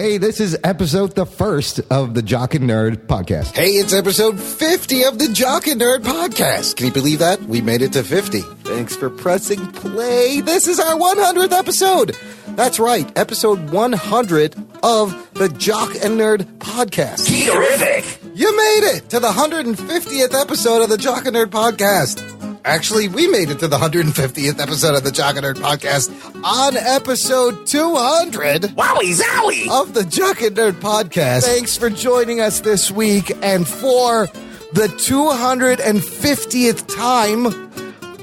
Hey, this is episode the first of the Jock and Nerd podcast. Hey, it's episode 50 of the Jock and Nerd podcast. Can you believe that? We made it to 50. Thanks for pressing play. This is our 100th episode. That's right, episode 100 of the Jock and Nerd podcast. Terrific! You made it to the 150th episode of the Jock and Nerd podcast. Actually, we made it to the 150th episode of the Jock and Nerd podcast on episode 200 Wowie zowie! of the Jock and Nerd podcast. Thanks for joining us this week, and for the 250th time,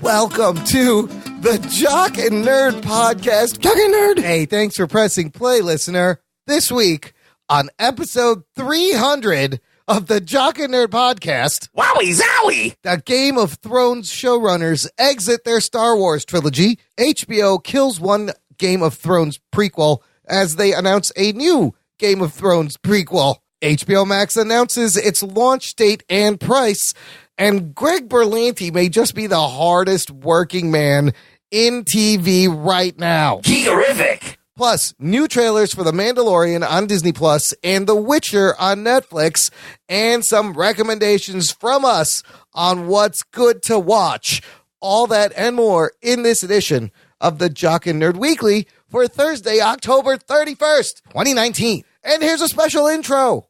welcome to the Jock and Nerd podcast. Jock and Nerd! Hey, thanks for pressing play, listener. This week, on episode 300 of the Jock and Nerd podcast, Wowie zowie! the Game of Thrones showrunners exit their Star Wars trilogy. HBO kills one Game of Thrones prequel as they announce a new Game of Thrones prequel. HBOMax announces its launch date and price, and Greg Berlanti may just be the hardest working man in TV right now. Terrific! Plus, new trailers for The Mandalorian on Disney Plus and The Witcher on Netflix, and some recommendations from us on what's good to watch. All that and more in this edition of the Jock and Nerd Weekly for Thursday, October 31st, 2019. And here's a special intro.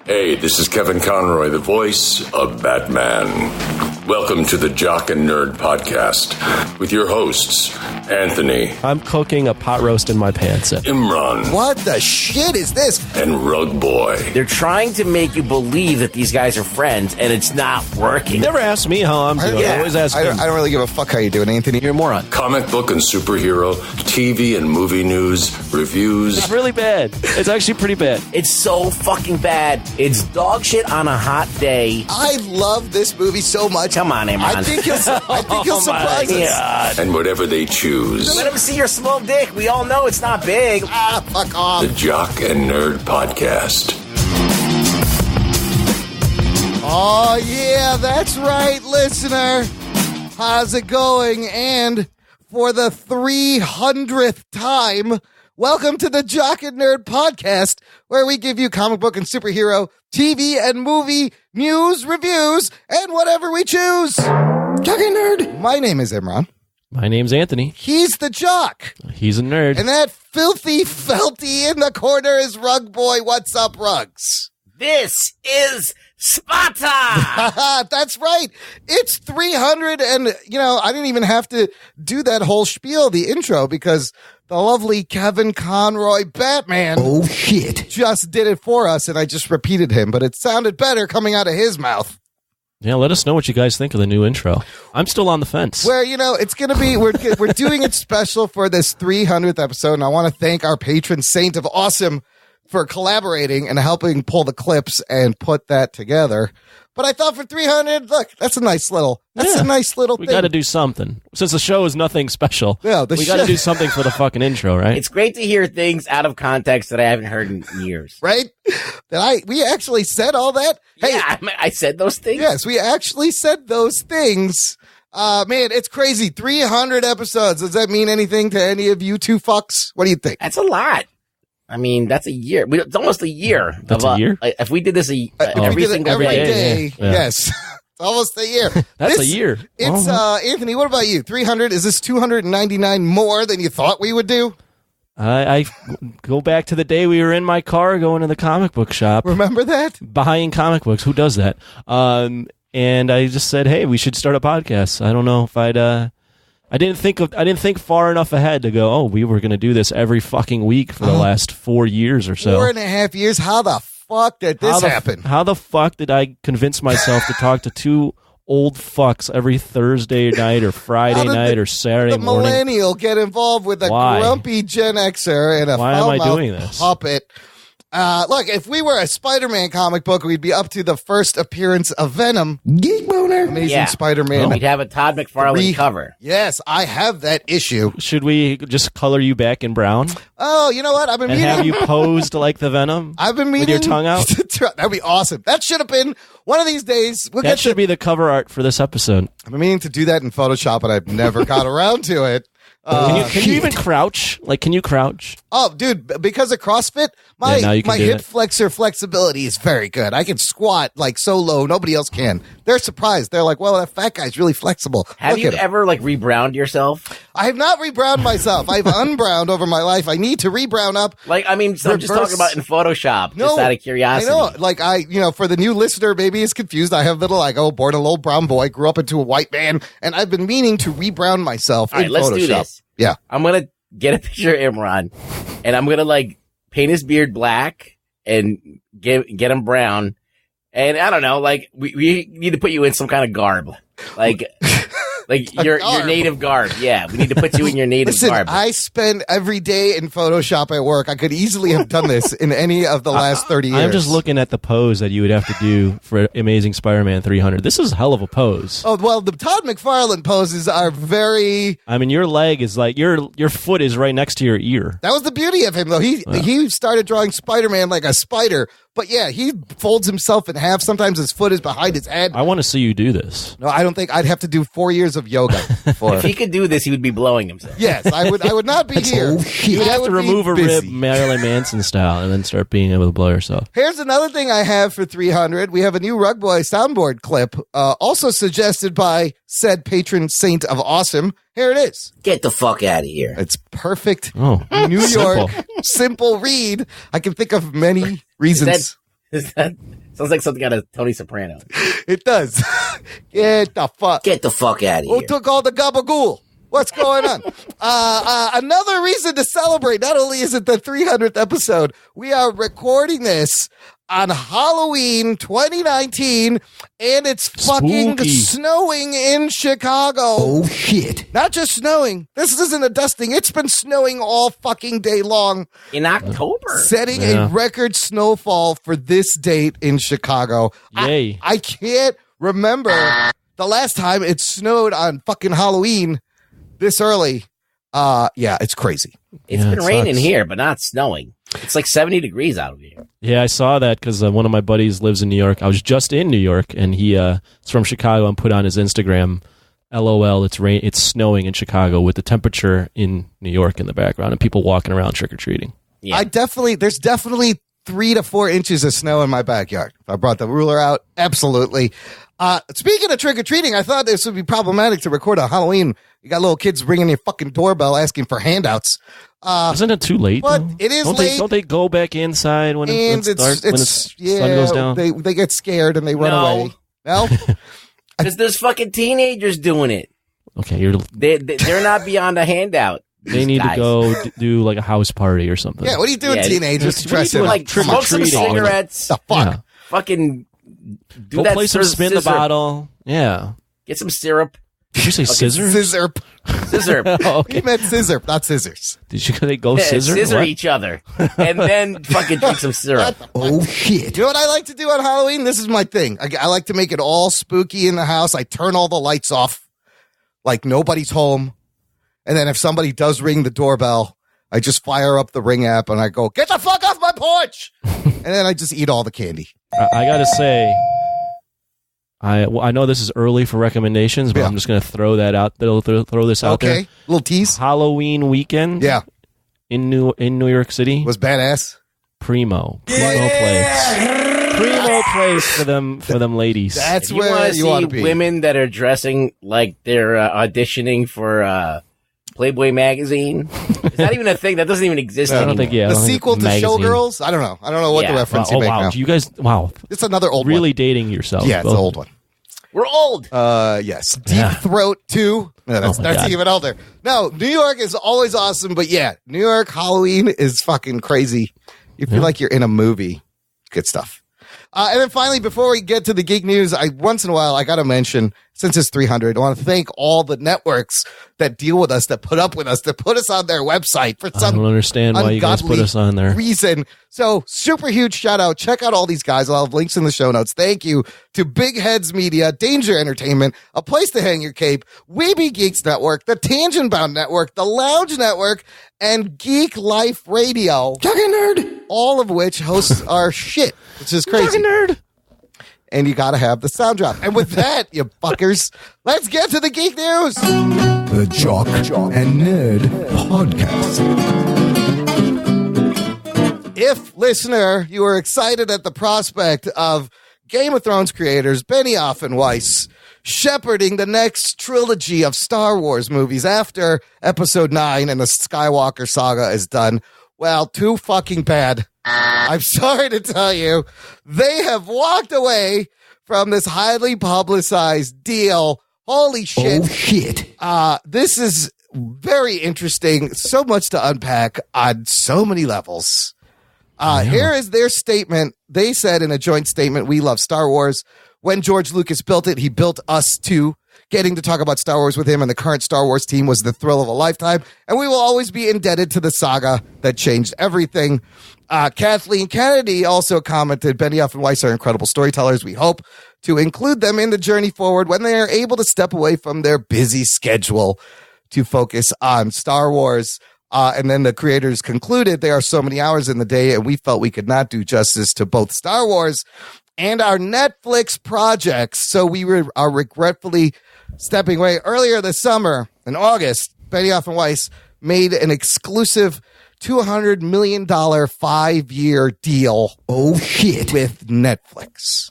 Hey, this is Kevin Conroy, the voice of Batman. Welcome to the Jock and Nerd podcast with your hosts, Anthony. I'm cooking a pot roast in my pants. Imran. What the shit is this? And Rugboy. They're trying to make you believe that these guys are friends, and it's not working. Never ask me how I'm doing. I always ask him. I don't really give a fuck how you're doing, Anthony. You're a moron. Comic book and superhero, TV and movie news, reviews. It's really bad. It's actually pretty bad. It's so fucking bad. It's dog shit on a hot day. I love this movie so much. Come on, Imran. I think he'll surprise us. God. And whatever they choose. Let him see your small dick. We all know it's not big. Ah, fuck off. The Jock and Nerd podcast. Oh, yeah, that's right, listener. How's it going? And for the 300th time, welcome to the Jock and Nerd podcast, where we give you comic book and superhero, TV and movie news, reviews, and whatever we choose. Jock and Nerd. My name is Imran. My name's Anthony. He's the Jock. He's a nerd. And that filthy felty in the corner is Rugboy. What's up, Rugs? This is Sparta! That's right. It's 300, and, I didn't even have to do that whole spiel, the intro, because the lovely Kevin Conroy Batman just did it for us, and I just repeated him, but it sounded better coming out of his mouth. Yeah, let us know what you guys think of the new intro. I'm still on the fence. Where, it's going to be, we're doing it special for this 300th episode, and I want to thank our patron saint of awesome for collaborating and helping pull the clips and put that together. But I thought for 300, look, that's a nice little thing. We got to do something. Since the show is nothing special, we got to do something for the fucking intro, right? It's great to hear things out of context that I haven't heard in years. Right? We actually said all that? Hey, yeah, I said those things? Yes, we actually said those things. Man, it's crazy. 300 episodes. Does that mean anything to any of you two fucks? What do you think? That's a lot. I mean, that's a year. It's almost a year. That's a year? If we did this every single day. Yeah. Yes. It's almost a year. That's a year. It's, Anthony, what about you? 300? Is this 299 more than you thought we would do? I go back to the day we were in my car going to the comic book shop. Remember that? Buying comic books. Who does that? And I just said, hey, we should start a podcast. I don't know if I didn't think far enough ahead to go, oh, we were going to do this every fucking week for the last 4 years or so. 4.5 years? How the fuck did this happen? How the fuck did I convince myself to talk to two old fucks every Thursday night or Friday night or Saturday morning? The millennial get involved with a grumpy Gen Xer and a foul-mouthed puppet. Look, if we were a Spider-Man comic book, we'd be up to the first appearance of Venom. Geek boner. Amazing Spider-Man. We'd have a Todd McFarlane cover. Yes, I have that issue. Should we just color you back in brown? Oh, you know what? I've been meaning. And have you posed like the Venom? I've been meaning. With your tongue out? That'd be awesome. That should have been one of these days. That should be the cover art for this episode. I've been meaning to do that in Photoshop, but I've never got around to it. Can you even crouch? Like, can you crouch? Oh, dude, because of CrossFit, my hip flexor flexibility is very good. I can squat like so low, nobody else can. They're surprised. They're like, well, that fat guy's really flexible. Have you ever like rebrowned yourself? I have not rebrowned myself. I've unbrowned over my life. I need to rebrown up. Like, I mean, so I'm just talking about in Photoshop, just out of curiosity. I know. Like, for the new listener, maybe is confused. I have vitiligo, born a little brown boy, grew up into a white man, and I've been meaning to rebrown myself in Photoshop. Let's do this. Yeah. I'm going to get a picture of Imran, and I'm going to, like, paint his beard black and get him brown. And I don't know, like, we need to put you in some kind of garb. Like your native garb. Yeah, we need to put you in your native garb. I spend every day in Photoshop at work. I could easily have done this in any of the last 30 years. I'm just looking at the pose that you would have to do for Amazing Spider-Man 300. This is a hell of a pose. Oh, well, the Todd McFarlane poses are very... I mean, your leg is like, your foot is right next to your ear. That was the beauty of him, though. He started drawing Spider-Man like a spider. But yeah, he folds himself in half. Sometimes his foot is behind his head. I want to see you do this. No, I don't think I'd have to do 4 years of yoga. If he could do this, he would be blowing himself. Yes, I would not be here. You'd have to remove a rib Marilyn Manson style and then start being able to blow yourself. Here's another thing I have for 300. We have a new Rugboy soundboard clip, also suggested by said patron saint of awesome. Here it is. Get the fuck out of here. It's perfect. Oh, New York, simple read. I can think of many reasons. Is that sounds like something out of Tony Soprano. It does. Get the fuck out of here. Who took all the gabagool? What's going on? Another reason to celebrate. Not only is it the 300th episode, we are recording this on Halloween 2019, and it's fucking snowing in Chicago. Oh, shit. Not just snowing. This isn't a dusting. It's been snowing all fucking day long. In October. Setting a record snowfall for this date in Chicago. Yay. I can't remember the last time it snowed on fucking Halloween this early. Yeah, it's crazy. It's been raining here, but not snowing. It's like 70 degrees out of here. Yeah, I saw that because one of my buddies lives in New York. I was just in New York, and he is from Chicago and put on his Instagram, LOL, it's snowing in Chicago with the temperature in New York in the background and people walking around trick-or-treating. Yeah. There's definitely 3 to 4 inches of snow in my backyard. If I brought the ruler out, absolutely. Speaking of trick-or-treating, I thought this would be problematic to record on Halloween. You got little kids ringing your fucking doorbell asking for handouts. Isn't it too late? But it is late. Don't they go back inside when the sun goes down? They get scared and they run away. No? Because there's fucking teenagers doing it. Okay, they're not beyond a handout. They need to go do like a house party or something. Yeah, what are you doing, teenagers? Like smoke some cigarettes. The fuck? Yeah. Fucking do go that. Play some spin the bottle. Yeah. Get some syrup. Did you say scissors? Scissor. Oh, okay. He meant scissor, not scissors. Did you go scissor? Scissor each other. And then fucking drink some syrup. Oh, shit. You know what I like to do on Halloween? This is my thing. I like to make it all spooky in the house. I turn all the lights off. Like nobody's home. And then if somebody does ring the doorbell, I just fire up the Ring app and I go, get the fuck off my porch! And then I just eat all the candy. I gotta say, I know this is early for recommendations, but I'm just gonna throw that out. Throw this out there. Okay, little tease. Halloween weekend. Yeah, in New York City was badass. Primo place for them ladies. That's if where you want to see be. Women that are dressing like they're auditioning for Playboy magazine. Is that even a thing? That doesn't even exist anymore. I don't think. The sequel to Showgirls. I don't know what the reference you make now. Do you guys? Wow, it's another old really one. Dating yourself. Yeah, it's an old one. We're old. Yes. Deep Throat 2. No, that's even older. No, New York is always awesome, but yeah, New York Halloween is fucking crazy. You feel like you're in a movie. Good stuff. And then finally, before we get to the geek news, once in a while, I got to mention, since it's 300, I want to thank all the networks that deal with us, that put up with us, that put us on their website for some I don't understand why you guys put us on there. Reason. So super huge shout out. Check out all these guys. I'll have links in the show notes. Thank you to Big Heads Media, Danger Entertainment, A Place to Hang Your Cape, WeBeGeeks Network, the Tangent Bound Network, the Lounge Network, and Geek Life Radio. Jock and Nerd. All of which hosts our shit, which is crazy. Jock and Nerd. and you got to have the sound drop. And with that, you fuckers, let's get to the geek news. The Jock and Nerd Podcast. If, listener, you are excited at the prospect of Game of Thrones creators Benioff and Weiss shepherding the next trilogy of Star Wars movies after Episode 9 and the Skywalker saga is done, well, too fucking bad. I'm sorry to tell you, they have walked away from this highly publicized deal. Holy shit. Oh, shit. This is very interesting. So much to unpack on so many levels. Here is their statement. They said in a joint statement, "We love Star Wars. When George Lucas built it, he built us too. Getting to talk about Star Wars with him and the current Star Wars team was the thrill of a lifetime, and we will always be indebted to the saga that changed everything." Kathleen Kennedy also commented, "Benioff and Weiss are incredible storytellers. We hope to include them in the journey forward when they are able to step away from their busy schedule to focus on Star Wars." And then the creators concluded, "There are so many hours in the day, and we felt we could not do justice to both Star Wars and our Netflix projects. So we are regretfully stepping away." Earlier this summer, in August, Benioff and Weiss made an exclusive $200 million 5-year deal. Oh, shit. With Netflix.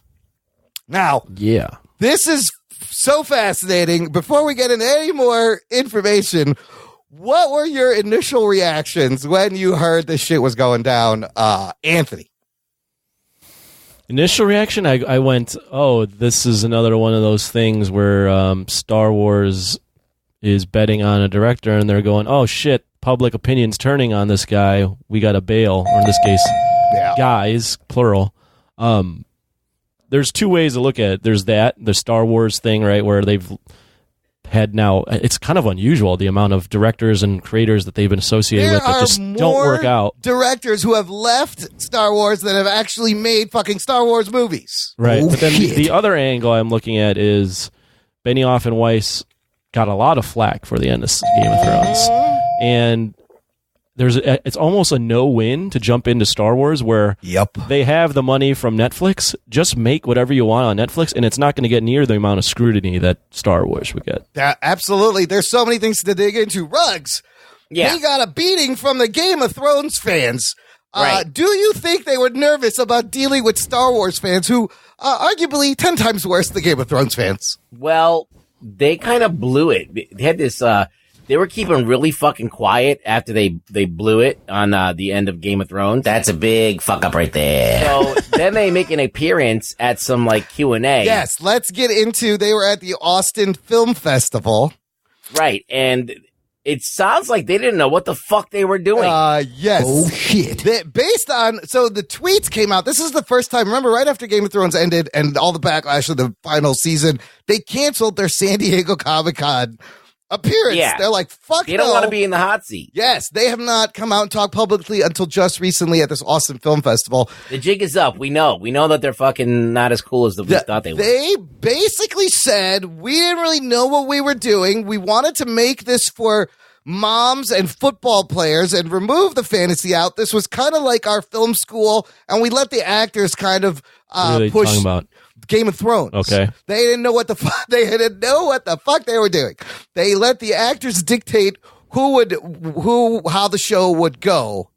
Now, Yeah. this is so fascinating. Before we get into any more information, what were your initial reactions when you heard this shit was going down, Anthony? Initial reaction, I went, oh, this is another one of those things where Star Wars is betting on a director, and they're going, oh, shit, public opinion's turning on this guy. We got to bail, or in this case, guys, plural. There's two ways to look at it. There's the Star Wars thing, right, where they've had now, it's kind of unusual, the amount of directors and creators that they've been associated with that just don't work out. Directors who have left Star Wars that have actually made fucking Star Wars movies. Right. Oh, but then shit. the other angle I'm looking at is Benioff and Weiss got a lot of flack for the end of Game of Thrones. And it's almost a no-win to jump into Star Wars where they have the money from Netflix. Just make whatever you want on Netflix, and it's not going to get near the amount of scrutiny that Star Wars would get. Absolutely. There's so many things to dig into. Rugs. Yeah. They got a beating from the Game of Thrones fans. Right. Do you think they were nervous about dealing with Star Wars fans who arguably 10 times worse than Game of Thrones fans? Well, they kind of blew it. They had this, they were keeping really fucking quiet after they blew it on the end of Game of Thrones. That's a big fuck up right there. So then they make an appearance at some like Q&A. Yes, let's get into, they were at the Austin Film Festival. Right. And it sounds like they didn't know what the fuck they were doing. Yes. Oh, shit. Based on, so the tweets came out. This is the first time, remember, right after Game of Thrones ended and all the backlash of the final season, they canceled their San Diego Comic-Con appearance. Yeah. They're like, fuck They don't no. want to be in the hot seat. Yes, they have not come out and talked publicly until just recently at this Austin Film Festival. The jig is up. We know that they're fucking not as cool as we thought they were. They basically said, we didn't really know what we were doing. We wanted to make this for moms and football players and remove the fantasy out. This was kind of like our film school, and we let the actors kind of What are they push talking about? Game of Thrones. Okay. They didn't know what the fuck they didn't know what the fuck they were doing. They let the actors dictate how the show would go.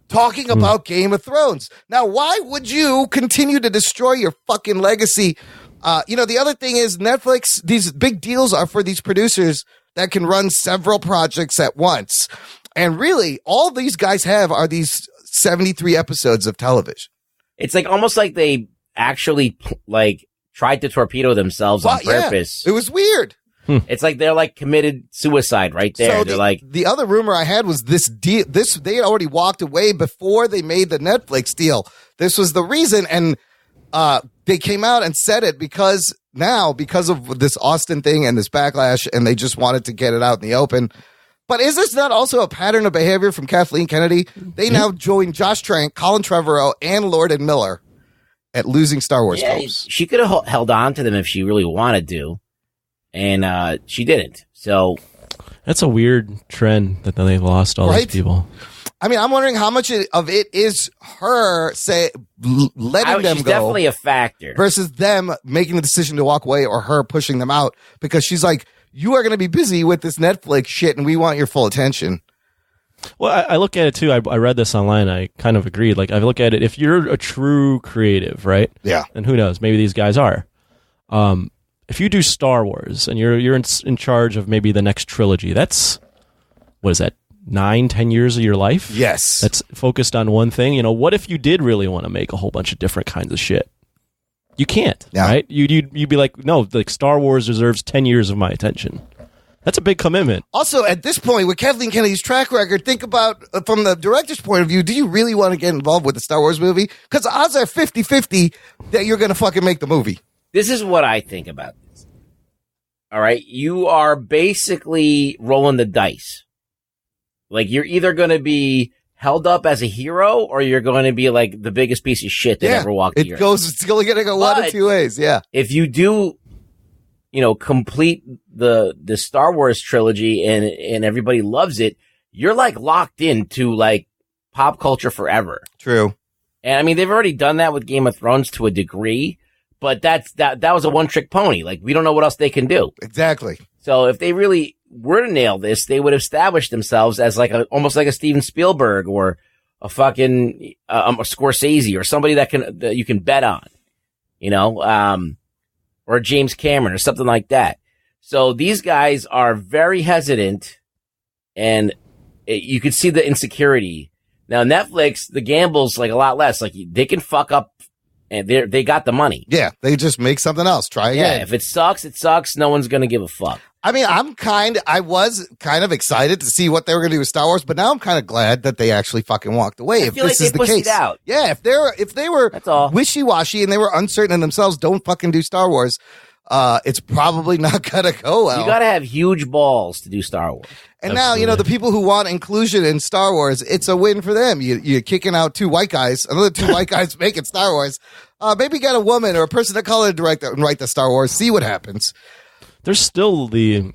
Talking about Game of Thrones. Now, why would you continue to destroy your fucking legacy? The other thing is Netflix, these big deals are for these producers that can run several projects at once. And really, all these guys have are these 73 episodes of television. It's like almost like they actually like tried to torpedo themselves on purpose. Yeah, it was weird. It's like they're like committed suicide right there. So they're like, the other rumor I had was this deal. They had already walked away before they made the Netflix deal. This was the reason, and they came out and said it because of this Austin thing and this backlash, and they just wanted to get it out in the open. But is this not also a pattern of behavior from Kathleen Kennedy? They now join Josh Trank, Colin Trevorrow, and Lord and Miller at losing Star Wars films. she could have held on to them if she really wanted to, and she didn't. So That's a weird trend that they lost all these people. I mean, I'm wondering how much of it is her letting them she's go. Definitely a factor. Versus them making the decision to walk away or her pushing them out because she's like, you are going to be busy with this Netflix shit and we want your full attention. Well, I look at it too. I read this online. I kind of agreed. Like, I look at it, if you're a true creative, right? Yeah. And who knows? Maybe these guys are. If you do Star Wars and you're in charge of maybe the next trilogy, that's, what is that, 9-10 years of your life? Yes. That's focused on one thing. You know, what if you did really want to make a whole bunch of different kinds of shit? You can't, right? You'd be like, no, like Star Wars deserves 10 years of my attention. That's a big commitment. Also, at this point, with Kathleen Kennedy's track record, think about, from the director's point of view, do you really want to get involved with the Star Wars movie? Because odds are 50-50 that you're going to fucking make the movie. This is what I think about this. All right? You are basically rolling the dice. Like, you're either going to be held up as a hero or you're going to be like the biggest piece of shit that ever walked the earth. It's only going to go one of two ways, yeah. If you do, complete the Star Wars trilogy and everybody loves it, you're like locked into like pop culture forever. True. And I mean, they've already done that with Game of Thrones to a degree, but that was a one trick pony. Like, we don't know what else they can do. Exactly. So if they really were to nail this, they would establish themselves as like almost like a Steven Spielberg or a fucking a Scorsese or somebody that you can bet on, or James Cameron or something like that. So these guys are very hesitant, and you could see the insecurity. Now Netflix, the gamble's like a lot less. Like, they can fuck up, and they got the money. Yeah, they just make something else. Try again. Yeah, if it sucks, it sucks. No one's gonna give a fuck. I mean, I was kind of excited to see what they were going to do with Star Wars, but now I'm kind of glad that they actually fucking walked away. If this is the case, out. Yeah, if they were That's all. wishy-washy and they were uncertain in themselves, don't fucking do Star Wars. It's probably not gonna go well. You got to have huge balls to do Star Wars. And Absolutely. Now, the people who want inclusion in Star Wars, it's a win for them. You're kicking out two white guys, another two white guys making Star Wars. Maybe get a woman or a person of color to direct and write the Star Wars. See what happens. There's still I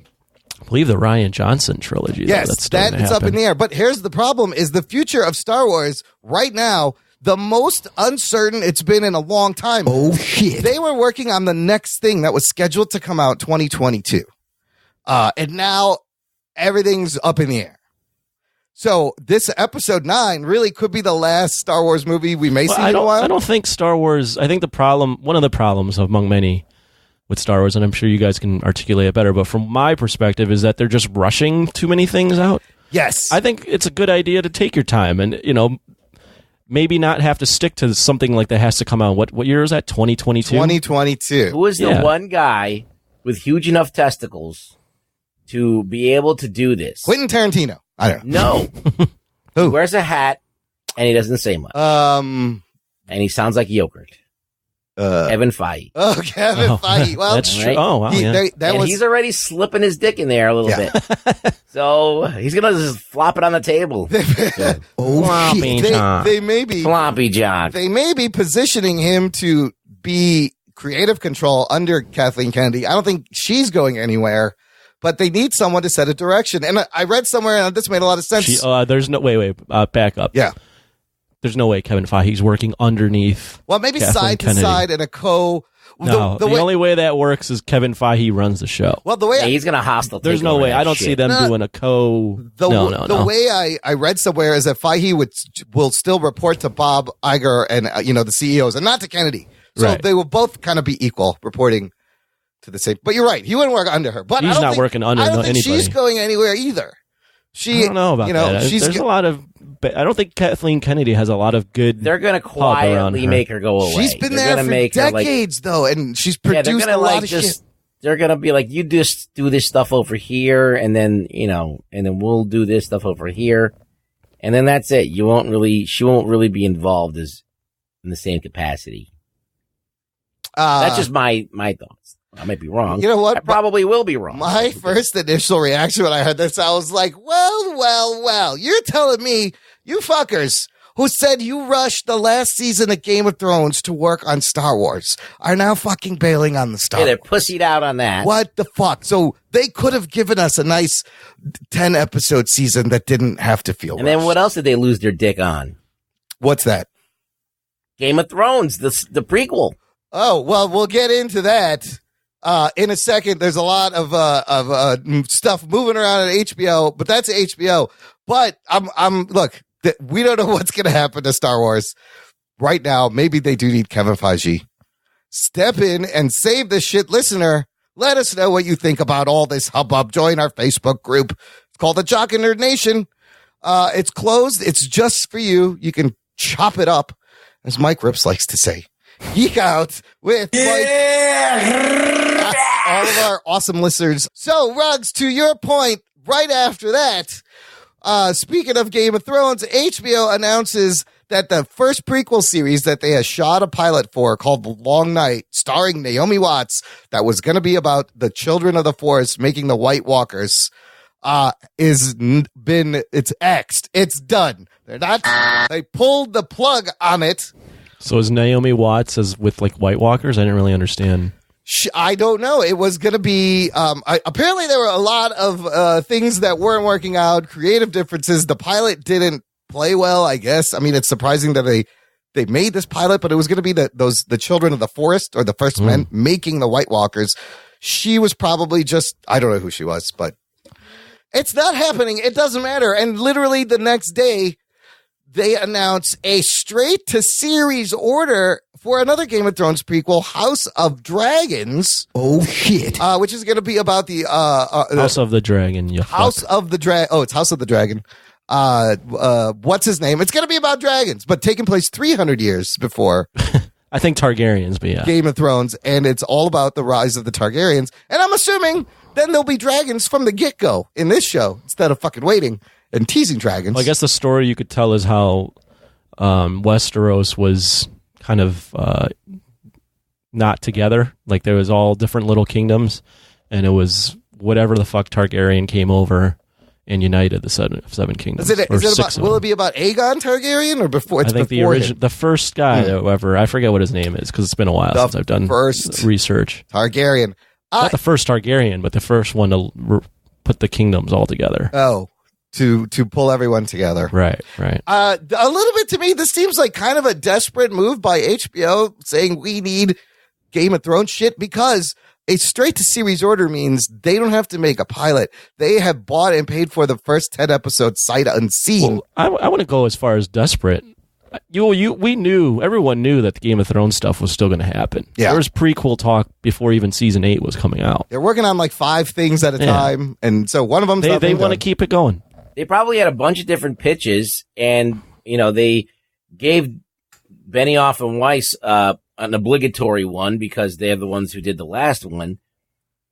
believe the Rian Johnson trilogy. Yes, it's up in the air. But here's the problem: is the future of Star Wars right now the most uncertain it's been in a long time. Oh shit! They were working on the next thing that was scheduled to come out 2022, and now everything's up in the air. So this episode 9 really could be the last Star Wars movie we may see in a while. I don't think Star Wars. I think one of the problems among many with Star Wars, and I'm sure you guys can articulate it better, but from my perspective is that they're just rushing too many things out. Yes. I think it's a good idea to take your time and, maybe not have to stick to something like that has to come out. What year is that? 2022? 2022. Who is the one guy with huge enough testicles to be able to do this? Quentin Tarantino. I don't know. No. Who? He wears a hat and he doesn't say much. And he sounds like yogurt. Kevin Feige. Oh, Kevin Feige. Well, that's true. Right? Oh, wow. He's already slipping his dick in there a little bit. So he's going to just flop it on the table. Floppy Jock. They may be Floppy Jock. They may be positioning him to be creative control under Kathleen Kennedy. I don't think she's going anywhere, but they need someone to set a direction. And I read somewhere, and this made a lot of sense. There's no back up. Yeah. There's no way Kevin Feige's working underneath. Well, maybe Kathleen side Kennedy. to side in a co. No, the only way that works is Kevin Feige runs the show. Well, the way he's going to hostile. There's no way. I don't see them doing a co. The way I read somewhere is that Feige will still report to Bob Iger and the CEOs, and not to Kennedy. So They will both kind of be equal, reporting to the same. But you're right. He wouldn't work under her. But he's not working under anybody. I don't think she's going anywhere either. I don't know about that. There's a lot of. I don't think Kathleen Kennedy has a lot of good. They're going to quietly make her go away. She's been there for decades, though, and she's produced a lot of shit. They're going to be like, you just do this stuff over here, and then we'll do this stuff over here, and then that's it. She won't really be involved in the same capacity. That's just my thoughts. I might be wrong. You know what? I probably will be wrong. My first initial reaction when I heard this, I was like, well, you're telling me, you fuckers, who said you rushed the last season of Game of Thrones to work on Star Wars, are now fucking bailing on the Star Yeah, they're Wars. pussied out on that. What the fuck? So they could have given us a nice 10-episode season that didn't have to feel And rushed. then what else did they lose their dick on? What's that? Game of Thrones, the prequel. Oh, well, we'll get into that in a second. There's a lot of stuff moving around at HBO, but that's HBO. But look, we don't know what's going to happen to Star Wars right now. Maybe they do need Kevin Feige. Step in and save the shit, listener. Let us know what you think about all this hubbub. Join our Facebook group. It's called the Jock and Nerd Nation. It's closed. It's just for you. You can chop it up, as Mike Rips likes to say. Geek out with Mike. All of our awesome listeners. So, Ruggs, to your point, right after that, speaking of Game of Thrones, HBO announces that the first prequel series that they had shot a pilot for, called The Long Night, starring Naomi Watts, that was going to be about the children of the forest making the White Walkers, it's axed. It's done. They pulled the plug on it. So is Naomi Watts as with like White Walkers? I didn't really understand. I don't know. It was going to be, apparently there were a lot of things that weren't working out, creative differences. The pilot didn't play well, I guess. I mean, it's surprising that they made this pilot, but it was going to be the children of the forest, or the first men making the White Walkers. She was probably just, I don't know who she was, but it's not happening. It doesn't matter. And literally the next day, they announce a straight-to-series order for another Game of Thrones prequel, House of Dragons. Oh, shit. Which is going to be about the House of the Dragon. You House fuck. of the Dragon. Oh, it's House of the Dragon. What's his name? It's going to be about dragons, but taking place 300 years before I think Targaryens, but yeah. Game of Thrones, and it's all about the rise of the Targaryens. And I'm assuming then there'll be dragons from the get-go in this show instead of fucking waiting and teasing dragons. Well, I guess the story you could tell is how Westeros was kind of not together. Like there was all different little kingdoms, and it was whatever the fuck Targaryen came over and united the seven kingdoms. Will it be about Aegon Targaryen or before? It's I think before the first guy, however, I forget what his name is because it's been a while since I've done first research. Targaryen. Not the first Targaryen, but the first one to put the kingdoms all together. Oh, to pull everyone together. Right. A little bit to me, this seems like kind of a desperate move by HBO saying we need Game of Thrones shit, because a straight-to-series order means they don't have to make a pilot. They have bought and paid for the first 10 episodes sight unseen. Well, I wouldn't go as far as desperate. Everyone knew that the Game of Thrones stuff was still going to happen. Yeah. There was prequel talk before even season 8 was coming out. They're working on like 5 things at a time, and so one of them they want to keep it going. They probably had a bunch of different pitches, and they gave Benioff and Weiss an obligatory one because they're the ones who did the last one,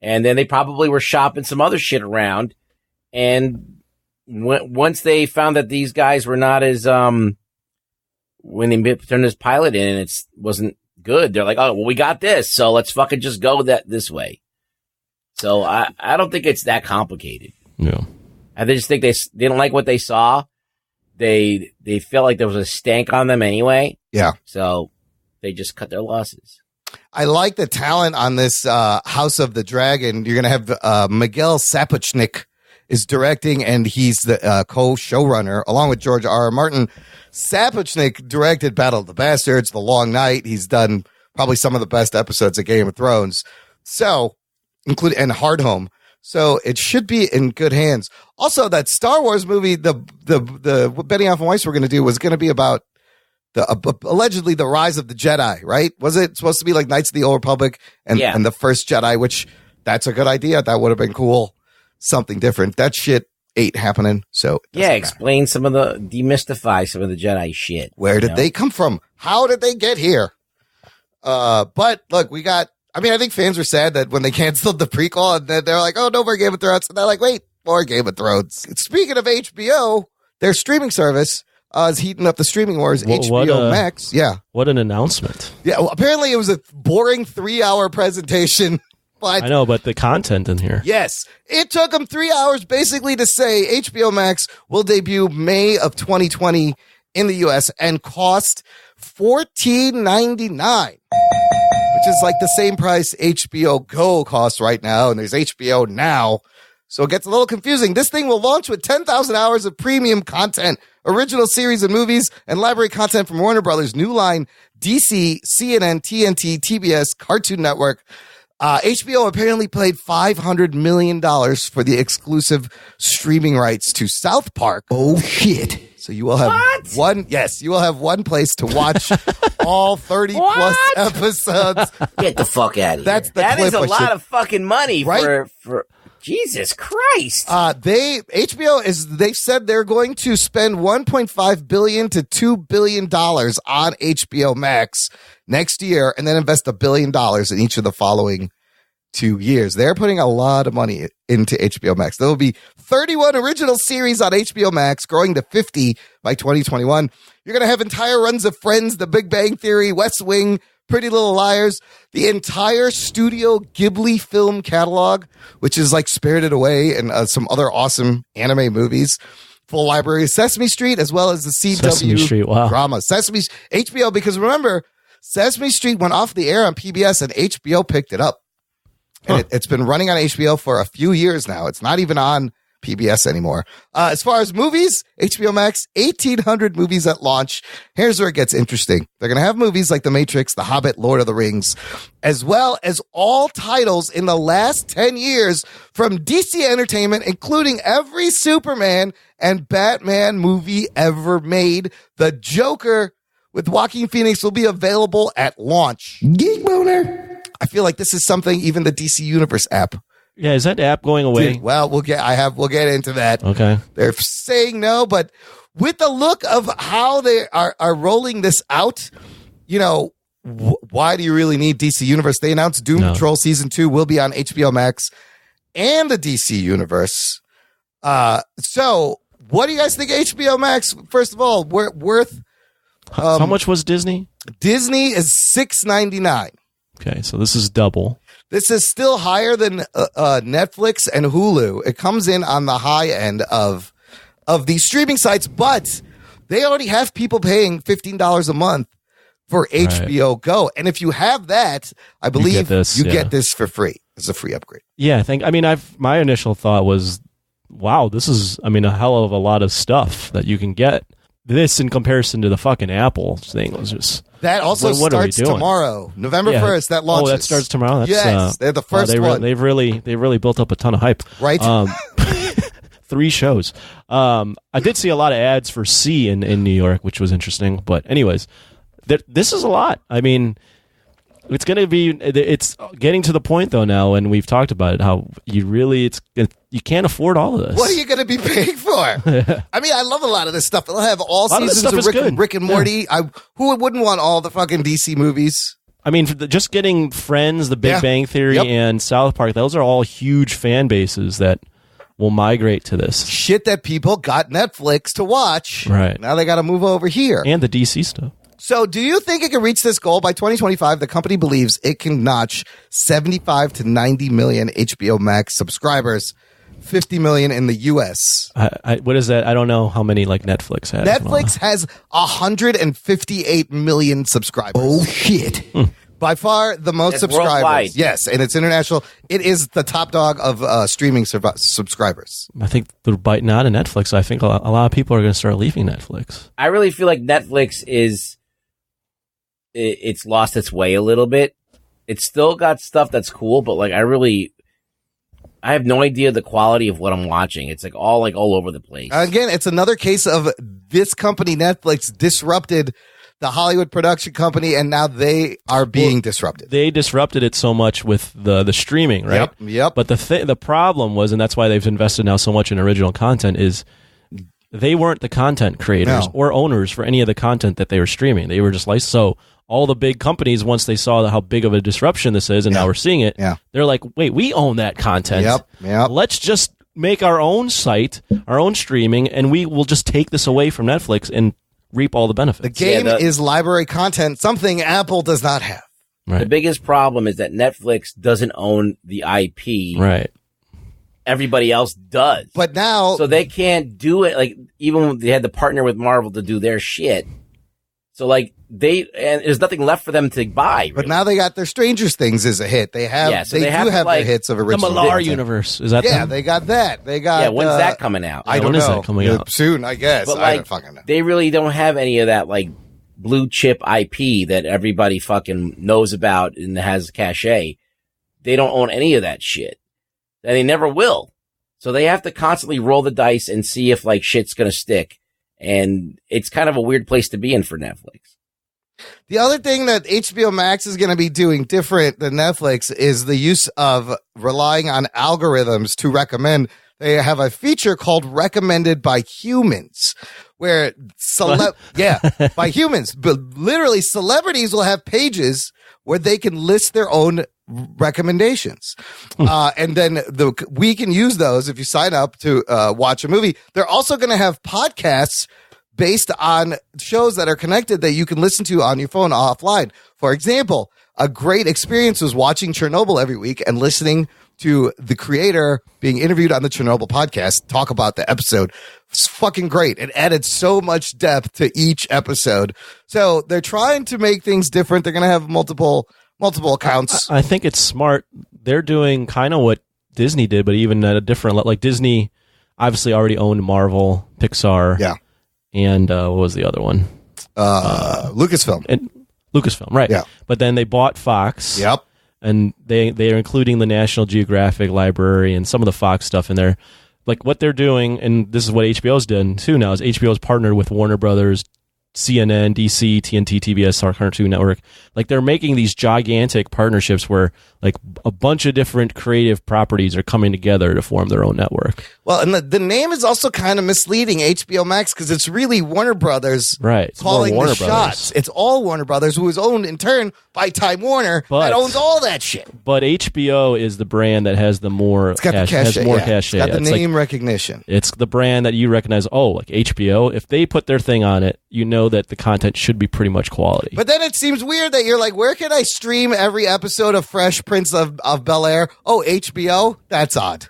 and then they probably were shopping some other shit around. And once they found that these guys were not as when they turned this pilot in and it wasn't good, they're like, oh, well, we got this, so let's fucking just go this way. So I don't think it's that complicated. Yeah. I just think they didn't like what they saw. They felt like there was a stank on them anyway. Yeah. So they just cut their losses. I like the talent on this House of the Dragon. You're going to have Miguel Sapochnik is directing, and he's the co-showrunner along with George R. R. Martin. Sapochnik directed Battle of the Bastards, The Long Night. He's done probably some of the best episodes of Game of Thrones. So, and Hard Home. So it should be in good hands. Also, that Star Wars movie, the what Benioff and Weiss were going to do was going to be about allegedly the rise of the Jedi, right? Was it supposed to be like Knights of the Old Republic and the first Jedi, which that's a good idea. That would have been cool. Something different. That shit ain't happening. So demystify some of the Jedi shit. Where did they come from? How did they get here? But look, I think fans were sad that when they canceled the prequel and then they're like, oh, no more Game of Thrones. And they're like, wait, more Game of Thrones. Speaking of HBO, their streaming service is heating up the streaming wars. HBOMax. Yeah. What an announcement. Yeah. Well, apparently it was a boring 3-hour presentation. But I know, but the content in here. Yes. It took them 3 hours basically to say HBO Max will debut May of 2020 in the US and cost $14.99, which is like the same price HBO Go costs right now. And there's HBO Now. So it gets a little confusing. This thing will launch with 10,000 hours of premium content, original series and movies, and library content from Warner Brothers, New Line, DC, CNN, TNT, TBS, Cartoon Network. HBO apparently paid $500 million for the exclusive streaming rights to South Park. Oh, shit. So you will have you will have one place to watch all 30 plus episodes. Get the fuck out of here. That is a lot of fucking money, right? for Jesus Christ. They've said they're going to spend $1.5 billion to $2 billion on HBO Max next year and then invest $1 billion in each of the following 2 years. They're putting a lot of money into HBO Max. There will be 31 original series on HBO Max, growing to 50 by 2021. You're going to have entire runs of Friends, The Big Bang Theory, West Wing, Pretty Little Liars, the entire Studio Ghibli film catalog, which is like Spirited Away and some other awesome anime movies. Full library of Sesame Street, as well as the CW drama. HBO, because remember, Sesame Street went off the air on PBS and HBO picked it up. And it's been running on HBO for a few years now. It's not even on PBS anymore. As far as movies, HBO Max, 1,800 movies at launch. Here's where it gets interesting. They're going to have movies like The Matrix, The Hobbit, Lord of the Rings, as well as all titles in the last 10 years from DC Entertainment, including every Superman and Batman movie ever made. The Joker with Joaquin Phoenix will be available at launch. Geek boner. I feel like this is something even the DC Universe app. Yeah, is that app going away? Well, we'll get into that. Okay. They're saying no, but with the look of how they are rolling this out, you know, why do you really need DC Universe? They announced Doom Patrol Season 2 will be on HBO Max and the DC Universe. So what do you guys think of HBO Max? First of all, worth... how much was Disney? Disney is $6.99. Okay, so this is double. This is still higher than Netflix and Hulu. It comes in on the high end of these streaming sites, but they already have people paying $15 a month for HBO Go. And if you have that, I believe you get this for free. It's a free upgrade. Yeah, my initial thought was, wow, this is, a hell of a lot of stuff that you can get. This in comparison to the fucking Apple thing was just... That also starts tomorrow, November 1st. That launches. Oh, that starts tomorrow. That's, yes, they're the first one. They've really built up a ton of hype, right? 3 shows. I did see a lot of ads for C in New York, which was interesting. But anyways, this is a lot. It's going to be. It's getting to the point though now, and we've talked about it. How you can't afford all of this. What are you going to be paying for? I love a lot of this stuff. It'll have all seasons of Rick and Morty. Yeah. Who wouldn't want all the fucking DC movies? Just getting Friends, The Big Bang Theory, and South Park. Those are all huge fan bases that will migrate to this shit that people got Netflix to watch. Right now, they got to move over here and the DC stuff. So do you think it can reach this goal? By 2025, the company believes it can notch 75 to 90 million HBO Max subscribers, 50 million in the U.S. What is that? I don't know how many Netflix has. Netflix has 158 million subscribers. Oh, shit. By far the most subscribers. Worldwide. Yes, and it's international. It is the top dog of streaming subscribers. I think they're biting out of Netflix. I think a lot of people are going to start leaving Netflix. I really feel like Netflix it's lost its way a little bit. It's still got stuff that's cool, but I have no idea the quality of what I'm watching. It's all over the place. Again, it's another case of this company, Netflix, disrupted the Hollywood production company, and now they are being disrupted. They disrupted it so much with the streaming, right? Yep. But the problem was, and that's why they've invested now so much in original content, is they weren't the content creators or owners for any of the content that they were streaming. They were just licensed. So all the big companies, once they saw how big of a disruption this is, and now we're seeing it, they're like, wait, we own that content. Yep. Let's just make our own site, our own streaming, and we will just take this away from Netflix and reap all the benefits. The game is library content, something Apple does not have. Right. The biggest problem is that Netflix doesn't own the IP. Right. everybody else does. But now, so they can't do it. Like, even when they had to partner with Marvel to do their shit. So, like, and there's nothing left for them to buy. Really. But now they got their Stranger Things as a hit. They have, they do have their hits of original. The Millar universe, is that? Yeah, them? they got that. They got. Yeah, when's that coming out? I don't know. When is that coming out? Soon, I guess. But, I like, don't fucking know. they really don't have any of that, like, blue chip IP that everybody fucking knows about and has cachet. They don't own any of that shit. And they never will. So they have to constantly roll the dice and see if, like, shit's gonna stick. And it's kind of a weird place to be in for Netflix. The other thing that HBO Max is going to be doing different than Netflix is the use of relying on algorithms to recommend. They have a feature called Recommended by Humans, where by humans, but literally celebrities will have pages where they can list their own recommendations. And then we can use those if you sign up to watch a movie. They're also going to have podcasts based on shows that are connected that you can listen to on your phone offline. For example, a great experience was watching Chernobyl every week and listening to the creator being interviewed on the Chernobyl podcast talk about the episode. It's fucking great. It added so much depth to each episode. So they're trying to make things different. They're going to have multiple accounts. I think it's smart. They're doing kind of what Disney did, but even at a different level. Like, Disney obviously already owned Marvel, Pixar. Yeah. And what was the other one? Lucasfilm. And Lucasfilm, right. Yeah. But then they bought Fox. Yep. And they are including the National Geographic Library and some of the Fox stuff in there. Like, what they're doing, and this is what HBO's done too now, is HBO's partnered with Warner Brothers, CNN, DC, TNT, TBS, our Cartoon Network. Like, they're making these gigantic partnerships where, like, a bunch of different creative properties are coming together to form their own network. Well, and the name is also kind of misleading, HBO Max, because it's really Warner Brothers calling Warner the shots. It's all Warner Brothers, who is owned in turn by Time Warner, that owns all that shit. But HBO is the brand that has the more it's got cachet. The cachet, cachet. It's got the name like, recognition. It's the brand that you recognize. Oh, like HBO, if they put their thing on it, you know that the content should be pretty much quality. But then it seems weird that you're like, where can I stream every episode of Fresh Prince of Bel-Air? Oh, HBO? That's odd.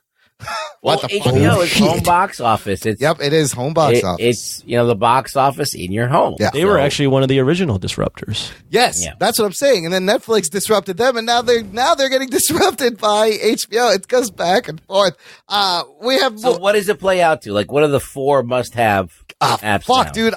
What the HBO is home box office. It is home box office. It's, the box office in your home. Yeah. They were actually one of the original disruptors. Yes, that's what I'm saying. And then Netflix disrupted them, and now they're getting disrupted by HBO. It goes back and forth. So what does it play out to? Like, what are the 4 must-have apps? Fuck, now? dude.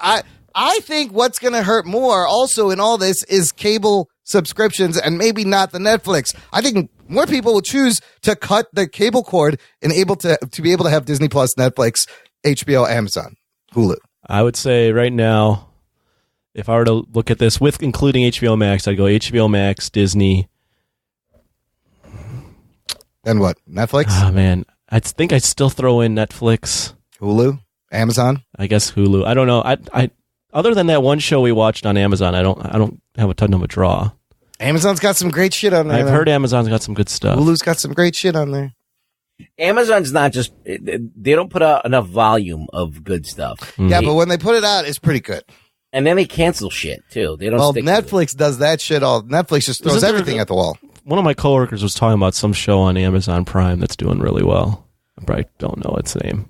I think what's going to hurt more also in all this is cable subscriptions, and maybe not the Netflix. I think more people will choose to cut the cable cord and to be able to have Disney Plus, Netflix, HBO, Amazon, Hulu. I would say right now, if I were to look at this with including HBO Max, I'd go HBO Max, Disney. And what? Netflix? Oh, man. I think I'd still throw in Netflix. Hulu? Amazon? I guess Hulu. I don't know. I other than that one show we watched on Amazon, I don't have a ton of a draw. Amazon's got some great shit on there. I've heard Amazon's got some good stuff. Hulu's got some great shit on there. Amazon's not just, they don't put out enough volume of good stuff. Mm. Yeah, but when they put it out, it's pretty good. And then they cancel shit too. They don't. Stick Netflix does that shit all. Netflix just throws everything at the wall. One of my coworkers was talking about some show on Amazon Prime that's doing really well. I probably don't know its name.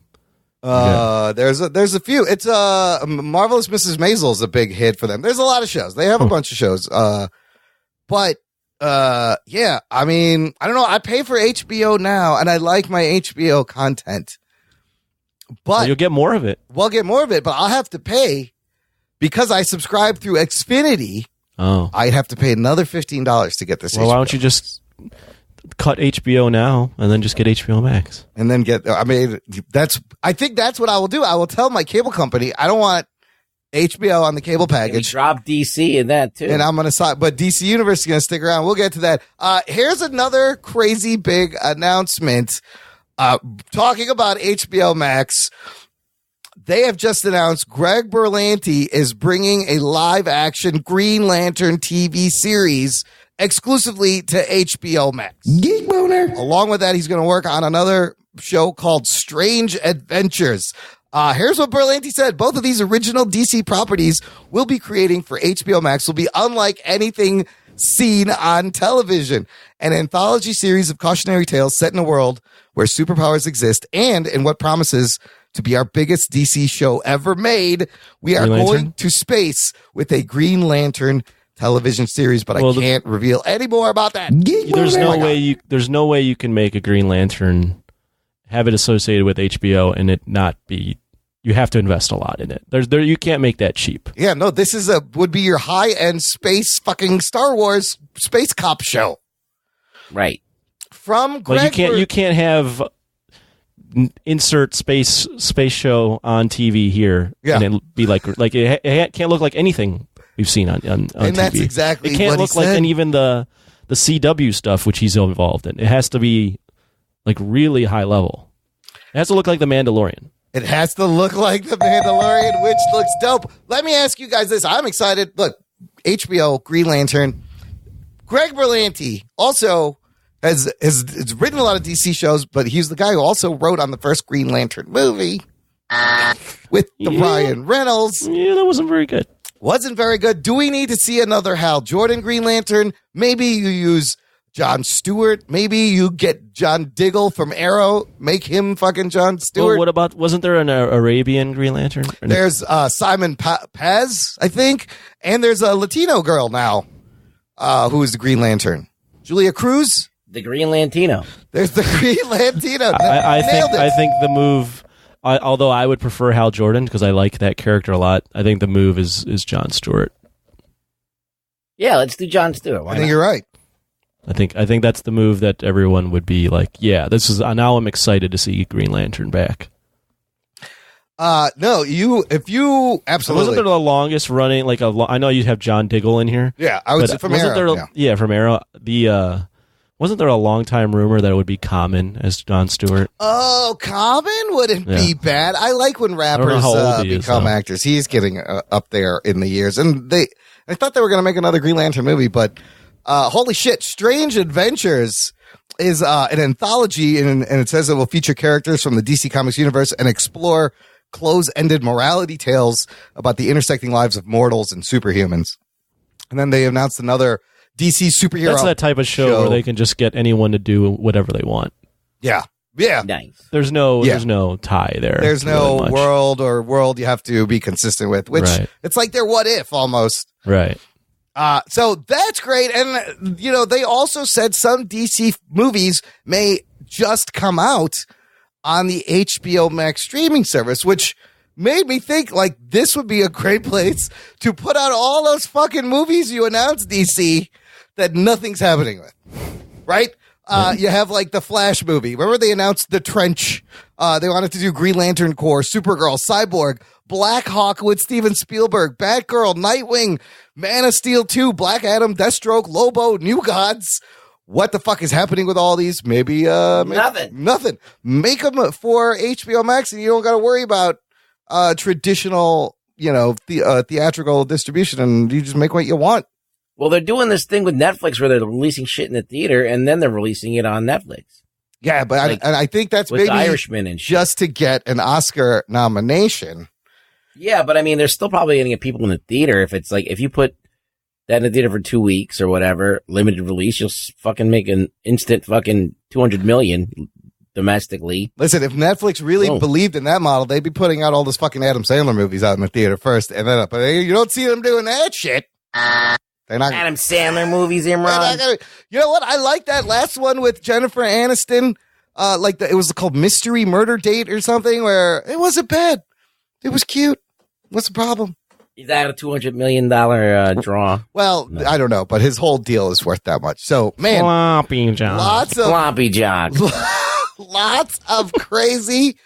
There's a few. It's Marvelous Mrs. Maisel is a big hit for them. There's a lot of shows. They have a bunch of shows. Yeah, I mean, I don't know. I pay for HBO now, and I like my HBO content. But you'll get more of it. We'll get more of it, but I'll have to pay because I subscribe through Xfinity. Oh, I'd have to pay another $15 to get this. Well, HBO. why don't you just cut HBO now and then just get HBO Max and then get? I mean, I think that's what I will do. I will tell my cable company I don't want HBO on the cable package. Drop DC in that too, and I'm going to sign. But DC Universe is going to stick around. We'll get to that. Here's another crazy big announcement. Talking about HBO Max, they have just announced Greg Berlanti is bringing a live-action Green Lantern TV series exclusively to HBO Max. Geek boner. Along with that, he's going to work on another show called Strange Adventures. Here's what Berlanti said. Both of these original DC properties we'll be creating for HBO Max will be unlike anything seen on television. An anthology series of cautionary tales set in a world where superpowers exist and in what promises to be our biggest DC show ever made. We are going to space with a Green Lantern television series, but I can't reveal any more about that. There's no way you can make a Green Lantern, have it associated with HBO, and it not be. You have to invest a lot in it. You can't make that cheap. Yeah, no, this is would be your high end space fucking Star Wars space cop show, right? From Greg, you can't have insert space show on TV here, and it be like it can't look like anything we've seen on and TV. That's exactly it can't what look he like said. and even the CW stuff which he's involved in. It has to be like really high level. It has to look like the Mandalorian. It has to look like the Mandalorian, which looks dope. Let me ask you guys this. I'm excited. Look, HBO, Green Lantern. Greg Berlanti also has written a lot of DC shows, but he's the guy who also wrote on the first Green Lantern movie with Ryan Reynolds. Yeah, that wasn't very good. Wasn't very good. Do we need to see another Hal Jordan Green Lantern? Maybe you use Jon Stewart. Maybe you get John Diggle from Arrow. Make him fucking Jon Stewart. Well, what about, wasn't there an Arabian Green Lantern? There's Simon Paz, I think. And there's a Latino girl now who is the Green Lantern. Julia Cruz. The Green Lantino. There's the Green Lantino. I think the move, although I would prefer Hal Jordan because I like that character a lot, I think the move is Jon Stewart. Yeah, let's do Jon Stewart. I think you're right. I think that's the move that everyone would be like, yeah, this is, now I'm excited to see Green Lantern back. No, if you absolutely. Wasn't there the longest running, I know you have John Diggle in here. Yeah, I was from Arrow. From Arrow. Wasn't there a long time rumor that it would be Common as Jon Stewart? Oh, Common wouldn't be bad. I like when rappers become actors. He's getting up there in the years, and I thought they were going to make another Green Lantern movie, but holy shit, Strange Adventures is an anthology, and it says it will feature characters from the DC Comics universe and explore close-ended morality tales about the intersecting lives of mortals and superhumans. And then they announced another DC superhero. That's that type of show where they can just get anyone to do whatever they want. Yeah. Nice. There's no tie there. There's no world you have to be consistent with, which it's like their What If almost. Right. So that's great. And, they also said some DC movies may just come out on the HBOMax streaming service, which made me think this would be a great place to put out all those fucking movies you announced, DC, that nothing's happening with. Right? You have the Flash movie. Remember they announced The Trench? They wanted to do Green Lantern Corps, Supergirl, Cyborg, Black Hawk with Steven Spielberg, Batgirl, Nightwing, Man of Steel 2, Black Adam, Deathstroke, Lobo, New Gods. What the fuck is happening with all these? Maybe nothing. Make them for HBO Max, and you don't got to worry about traditional, theatrical distribution, and you just make what you want. Well, they're doing this thing with Netflix where they're releasing shit in the theater and then they're releasing it on Netflix. Yeah, but I think that's with maybe Irishman and shit. Just to get an Oscar nomination. Yeah, but I mean, there's still probably going to get people in the theater if it's if you put that in the theater for 2 weeks or whatever, limited release, you'll fucking make an instant fucking 200 million domestically. Listen, if Netflix really believed in that model, they'd be putting out all those fucking Adam Sandler movies out in the theater first, and then but you don't see them doing that shit. They're not Adam Sandler movies, Imran. You know what? I like that last one with Jennifer Aniston. It was called Mystery Murder Date or something, where it wasn't bad. It was cute. What's the problem? Is that a $200 million draw? Well, no. I don't know, but his whole deal is worth that much. So, man, Sloppy Jock. Sloppy Jock. Lots of crazy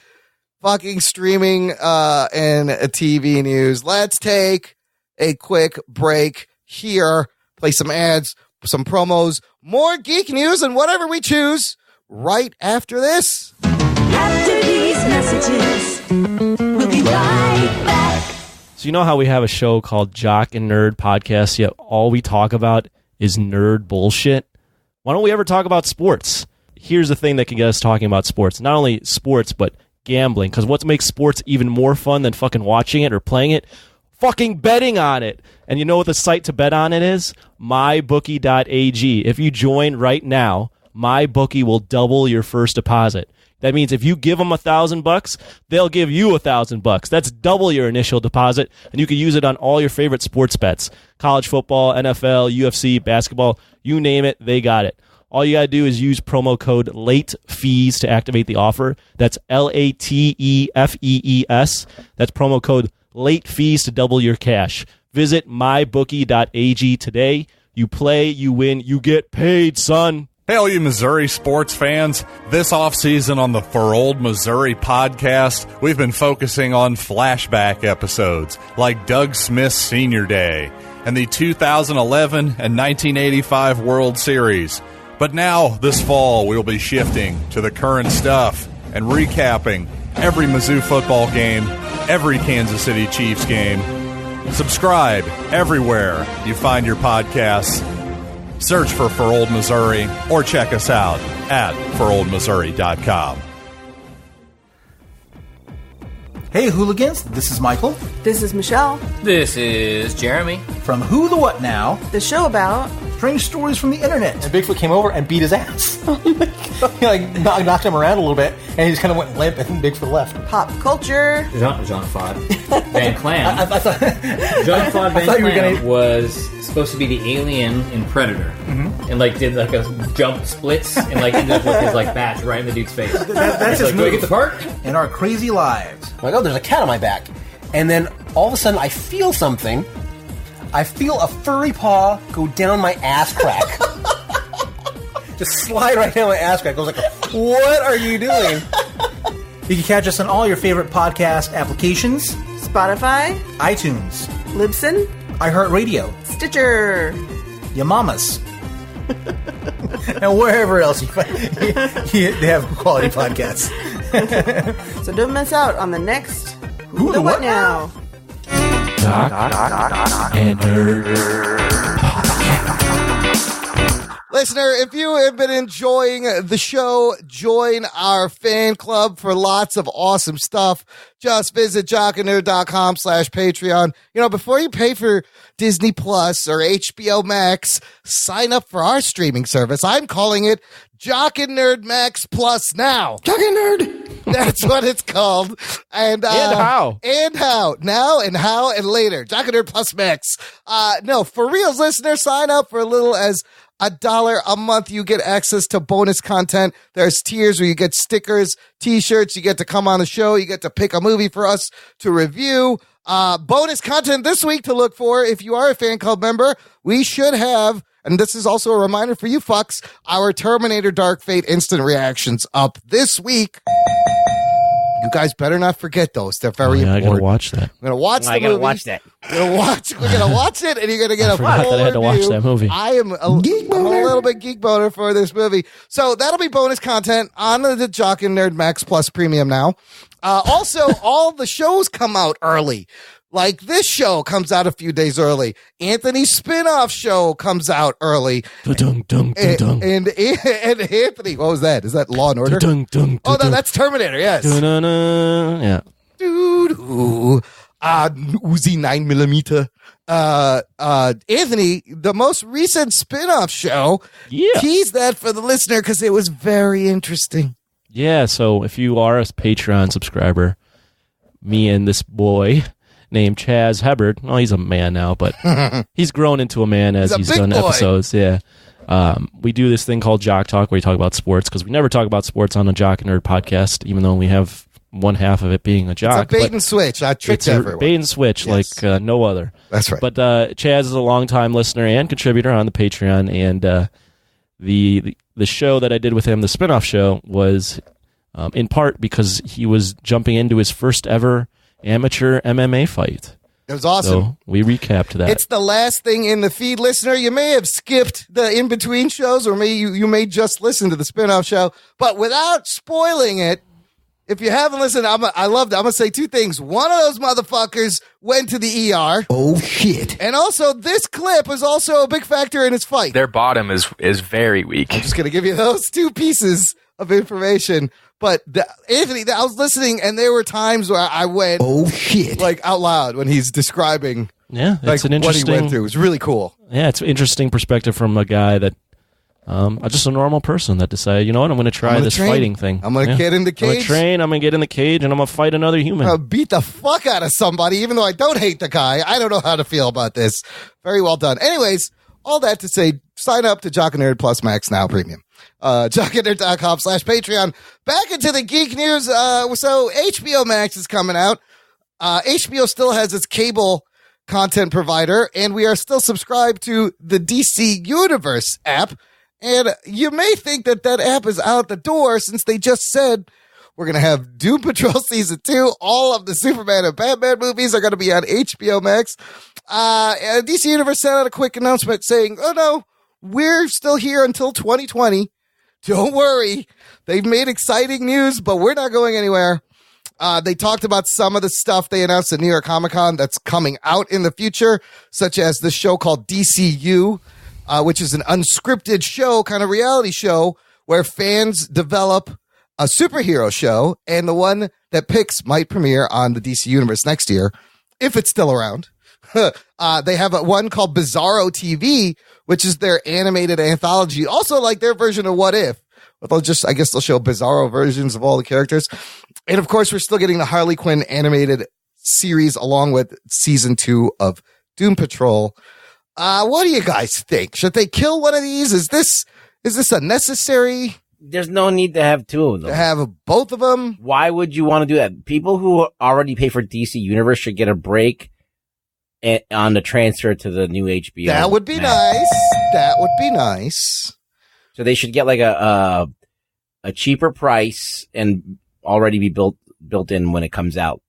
fucking streaming and TV news. Let's take a quick break here, play some ads, some promos, more geek news, and whatever we choose right after this. After these messages, we'll be right back. So you know how we have a show called Jock and Nerd Podcast, yet all we talk about is nerd bullshit? Why don't we ever talk about sports? Here's the thing that can get us talking about sports. Not only sports, but gambling. Because what makes sports even more fun than fucking watching it or playing it? Fucking betting on it. And you know what the site to bet on it is? MyBookie.ag. If you join right now, MyBookie will double your first deposit. That means if you give them $1,000, they'll give you $1,000. That's double your initial deposit, and you can use it on all your favorite sports bets. College football, NFL, UFC, basketball, you name it, they got it. All you got to do is use promo code LATEFEES to activate the offer. That's LATEFEES. That's promo code LATEFEES to double your cash. Visit mybookie.ag today. You play, you win, you get paid, son. Hey, all you Missouri sports fans. This offseason on the For Old Missouri podcast, we've been focusing on flashback episodes like Doug Smith's Senior Day and the 2011 and 1985 World Series. But now, this fall, we'll be shifting to the current stuff and recapping every Mizzou football game, every Kansas City Chiefs game. Subscribe everywhere you find your podcasts. Search for Old Missouri or check us out at foroldmissouri.com. Hey, hooligans, this is Michael. This is Michelle. This is Jeremy. From Who the What Now? The show about strange stories from the internet. And Bigfoot came over and beat his ass. He knocked him around a little bit, and he just kind of went limp, and Bigfoot left. Pop culture. Jean-Claude Van Clam. I thought Jean-Claude Van Clam was supposed to be the alien in Predator, and did a jump splits and ended up with his bat right in the dude's face. That's his move. Do I get the part? In our crazy lives. I'm like, oh, there's a cat on my back, and then all of a sudden I feel something. I feel a furry paw go down my ass crack. Just slide right down my ass crack. I was like, what are you doing? You can catch us on all your favorite podcast applications. Spotify, iTunes, Libsyn, iHeartRadio, Stitcher, your mamas, and wherever else you find they have quality podcasts. So don't miss out on the next Who the What Now? Doc and Listener, if you have been enjoying the show, join our fan club for lots of awesome stuff. Just visit jockandnerd.com/Patreon. Before you pay for Disney Plus or HBO Max, sign up for our streaming service. I'm calling it Jock and Nerd Max Plus now. Jock and Nerd. That's what it's called. And how. And how. Now and how and later. Jock and Nerd Plus Max. No, for reals, listener, sign up for a little as $1 a month. You get access to bonus content. There's tiers where you get stickers, t-shirts. You get to come on the show. You get to pick a movie for us to review. Bonus content this week to look for. If you are a fan club member, we should have, and this is also a reminder for you fucks, our Terminator Dark Fate instant reactions up this week. You guys better not forget those. They're very important. I gotta watch that. I'm gonna watch the movie. I gotta watch that. We're gonna watch it, and you're gonna get a full I had to watch review. that movie. I'm a little bit geek boner for this movie, so that'll be bonus content on the Jock and Nerd Max Plus Premium now. Also, all the shows come out early. Like this show comes out a few days early. Anthony's spin-off show comes out early. And Anthony, what was that? Is that Law and Order? Oh, no, that's Terminator, yes. Yeah. Dude, Uzi 9mm. Anthony, the most recent spin-off show, tease that for the listener because it was very interesting. Yeah, so if you are a Patreon subscriber, me and this boy named Chaz Hubbard, well, he's a man now, but he's grown into a man as he's done episodes. Yeah. We do this thing called Jock Talk where we talk about sports because we never talk about sports on a Jock and Nerd podcast, even though we have one half of it being a jock. It's a bait and switch. I tricked everyone. Bait and switch like no other. That's right. But Chaz is a longtime listener and contributor on the Patreon, and the show that I did with him, the spinoff show, was in part because he was jumping into his first ever amateur MMA fight. It was awesome. So we recapped that. It's the last thing in the feed, listener. You may have skipped the in-between shows, or you may just listen to the spinoff show. But without spoiling it, if you haven't listened, I loved it. I'm going to say two things. One of those motherfuckers went to the ER. Oh, shit. And also, this clip is also a big factor in his fight. Their bottom is very weak. I'm just going to give you those two pieces of information. But Anthony, I was listening, and there were times where I went, "Oh shit!" like out loud when he's describing, it's an interesting what he went through. It was really cool. Yeah, it's an interesting perspective from a guy that I'm just a normal person that decided, you know what, I'm going to try this fighting thing. I'm going to get in the cage. I'm going to train, I'm going to get in the cage, and I'm going to fight another human. I'll beat the fuck out of somebody, even though I don't hate the guy. I don't know how to feel about this. Very well done. Anyways, all that to say, sign up to Jock and Nerd Plus Max Now Premium. jockandnerd.com/Patreon. Back into the geek news. So HBO Max is coming out. HBO still has its cable content provider, and we are still subscribed to the DC Universe app. And you may think that app is out the door since they just said we're going to have Doom Patrol Season 2. All of the Superman and Batman movies are going to be on HBO Max. DC Universe sent out a quick announcement saying, oh no, we're still here until 2020. Don't worry. They've made exciting news, but we're not going anywhere. They talked about some of the stuff they announced at New York Comic Con that's coming out in the future, such as the show called DCU, which is an unscripted show, kind of reality show, where fans develop a superhero show, and the one that picks might premiere on the DC Universe next year, if it's still around. They have one called Bizarro TV, which is their animated anthology, also like their version of What If. But I guess they'll show Bizarro versions of all the characters. And of course, we're still getting the Harley Quinn animated series along with season 2 of Doom Patrol. What do you guys think? Should they kill one of these? Is this unnecessary? There's no need to have two of them. To have both of them? Why would you want to do that? People who already pay for DC Universe should get a break on the transfer to the new HBO. That would be nice. That would be nice. So they should get like a cheaper price and already be built in when it comes out.